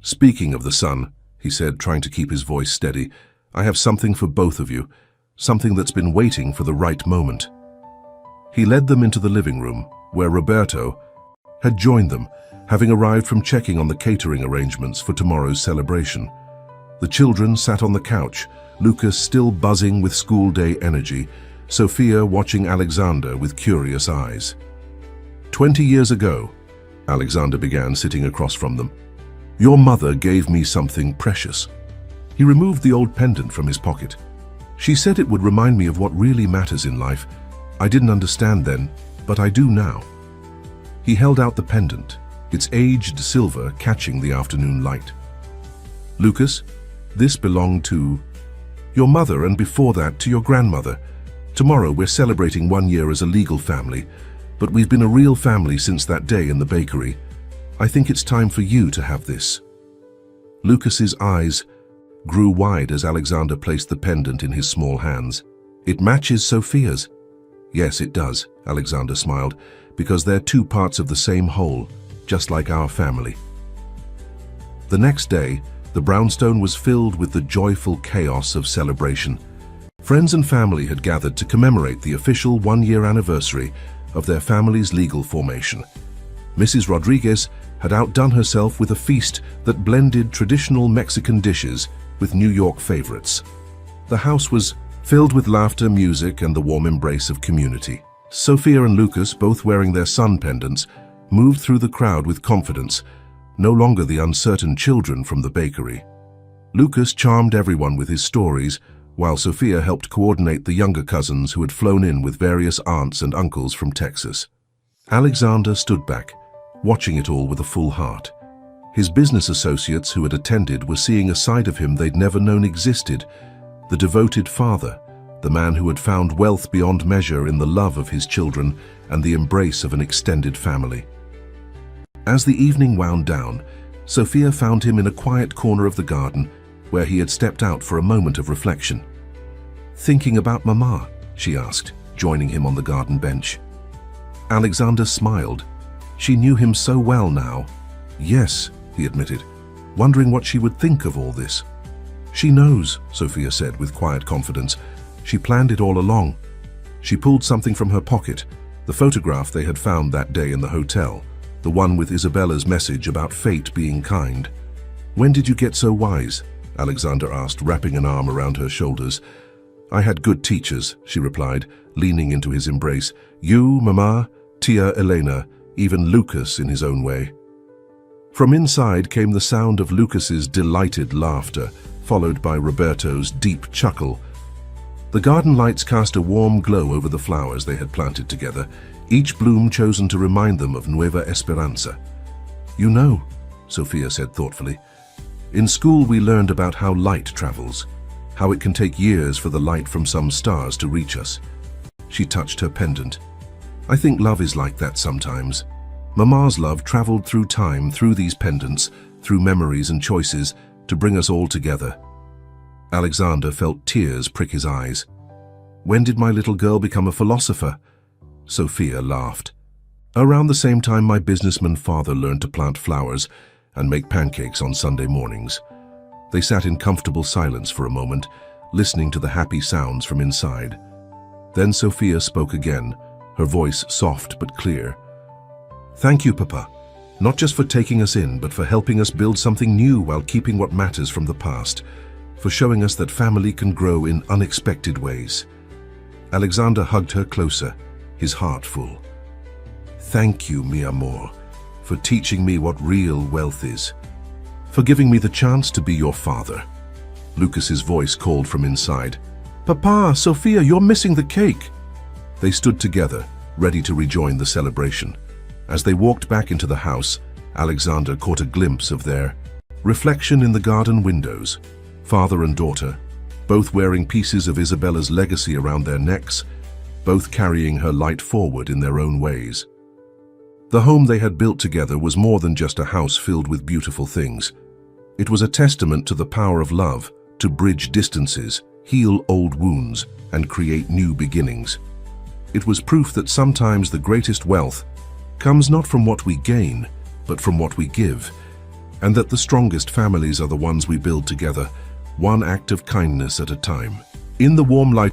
"Speaking of the sun," he said, trying to keep his voice steady, "I have something for both of you, something that's been waiting for the right moment." He led them into the living room, where Roberto had joined them, having arrived from checking on the catering arrangements for tomorrow's celebration. The children sat on the couch, Lucas still buzzing with school day energy, Sophia watching Alexander with curious eyes. 20 years ago, Alexander began, sitting across from them, "your mother gave me something precious." He removed the old pendant from his pocket. "She said it would remind me of what really matters in life. I didn't understand then, but I do now." He held out the pendant, its aged silver catching the afternoon light. "Lucas, this belonged to your mother, and before that to your grandmother. Tomorrow we're celebrating 1 year as a legal family, but we've been a real family since that day in the bakery. I think it's time for you to have this." Lucas's eyes grew wide as Alexander placed the pendant in his small hands. "It matches Sophia's." "Yes, it does," Alexander smiled, "because they're two parts of the same whole, just like our family." The next day, the brownstone was filled with the joyful chaos of celebration. Friends and family had gathered to commemorate the official 1-year anniversary of their family's legal formation. Mrs. Rodriguez had outdone herself with a feast that blended traditional Mexican dishes with New York favorites. The house was filled with laughter, music, and the warm embrace of community. Sophia and Lucas, both wearing their sun pendants, moved through the crowd with confidence, no longer the uncertain children from the bakery. Lucas charmed everyone with his stories, while Sophia helped coordinate the younger cousins who had flown in with various aunts and uncles from Texas. Alexander stood back, watching it all with a full heart. His business associates who had attended were seeing a side of him they'd never known existed, the devoted father, the man who had found wealth beyond measure in the love of his children and the embrace of an extended family. As the evening wound down, Sophia found him in a quiet corner of the garden where he had stepped out for a moment of reflection. "Thinking about Mama?" she asked, joining him on the garden bench. Alexander smiled. She knew him so well now. "Yes," he admitted, wondering what she would think of all this. "She knows," Sophia said with quiet confidence. "She planned it all along." She pulled something from her pocket, the photograph they had found that day in the hotel, the one with Isabella's message about fate being kind. "When did you get so wise?" Alexander asked, wrapping an arm around her shoulders. "I had good teachers," she replied, leaning into his embrace. "You, Mama, Tia, Elena, even Lucas in his own way." From inside came the sound of Lucas's delighted laughter, followed by Roberto's deep chuckle. The garden lights cast a warm glow over the flowers they had planted together, each bloom chosen to remind them of Nueva Esperanza. "You know," Sophia said thoughtfully, "in school we learned about how light travels, how it can take years for the light from some stars to reach us." She touched her pendant. "I think love is like that sometimes. Mama's love traveled through time, through these pendants, through memories and choices, to bring us all together." Alexander felt tears prick his eyes. "When did my little girl become a philosopher?" Sophia laughed. "Around the same time my businessman father learned to plant flowers and make pancakes on Sunday mornings." They sat in comfortable silence for a moment, listening to the happy sounds from inside. Then Sophia spoke again, her voice soft but clear. "Thank you, Papa, not just for taking us in, but for helping us build something new while keeping what matters from the past, for showing us that family can grow in unexpected ways." Alexander hugged her closer, his heart full. "Thank you, mi amor, for teaching me what real wealth is, for giving me the chance to be your father." Lucas's voice called from inside. "Papa, Sophia, you're missing the cake." They stood together, ready to rejoin the celebration. As they walked back into the house, Alexander caught a glimpse of their reflection in the garden windows, father and daughter, both wearing pieces of Isabella's legacy around their necks, both carrying her light forward in their own ways. The home they had built together was more than just a house filled with beautiful things. It was a testament to the power of love, to bridge distances, heal old wounds, and create new beginnings. It was proof that sometimes the greatest wealth comes not from what we gain, but from what we give, and that the strongest families are the ones we build together, one act of kindness at a time. In the warm light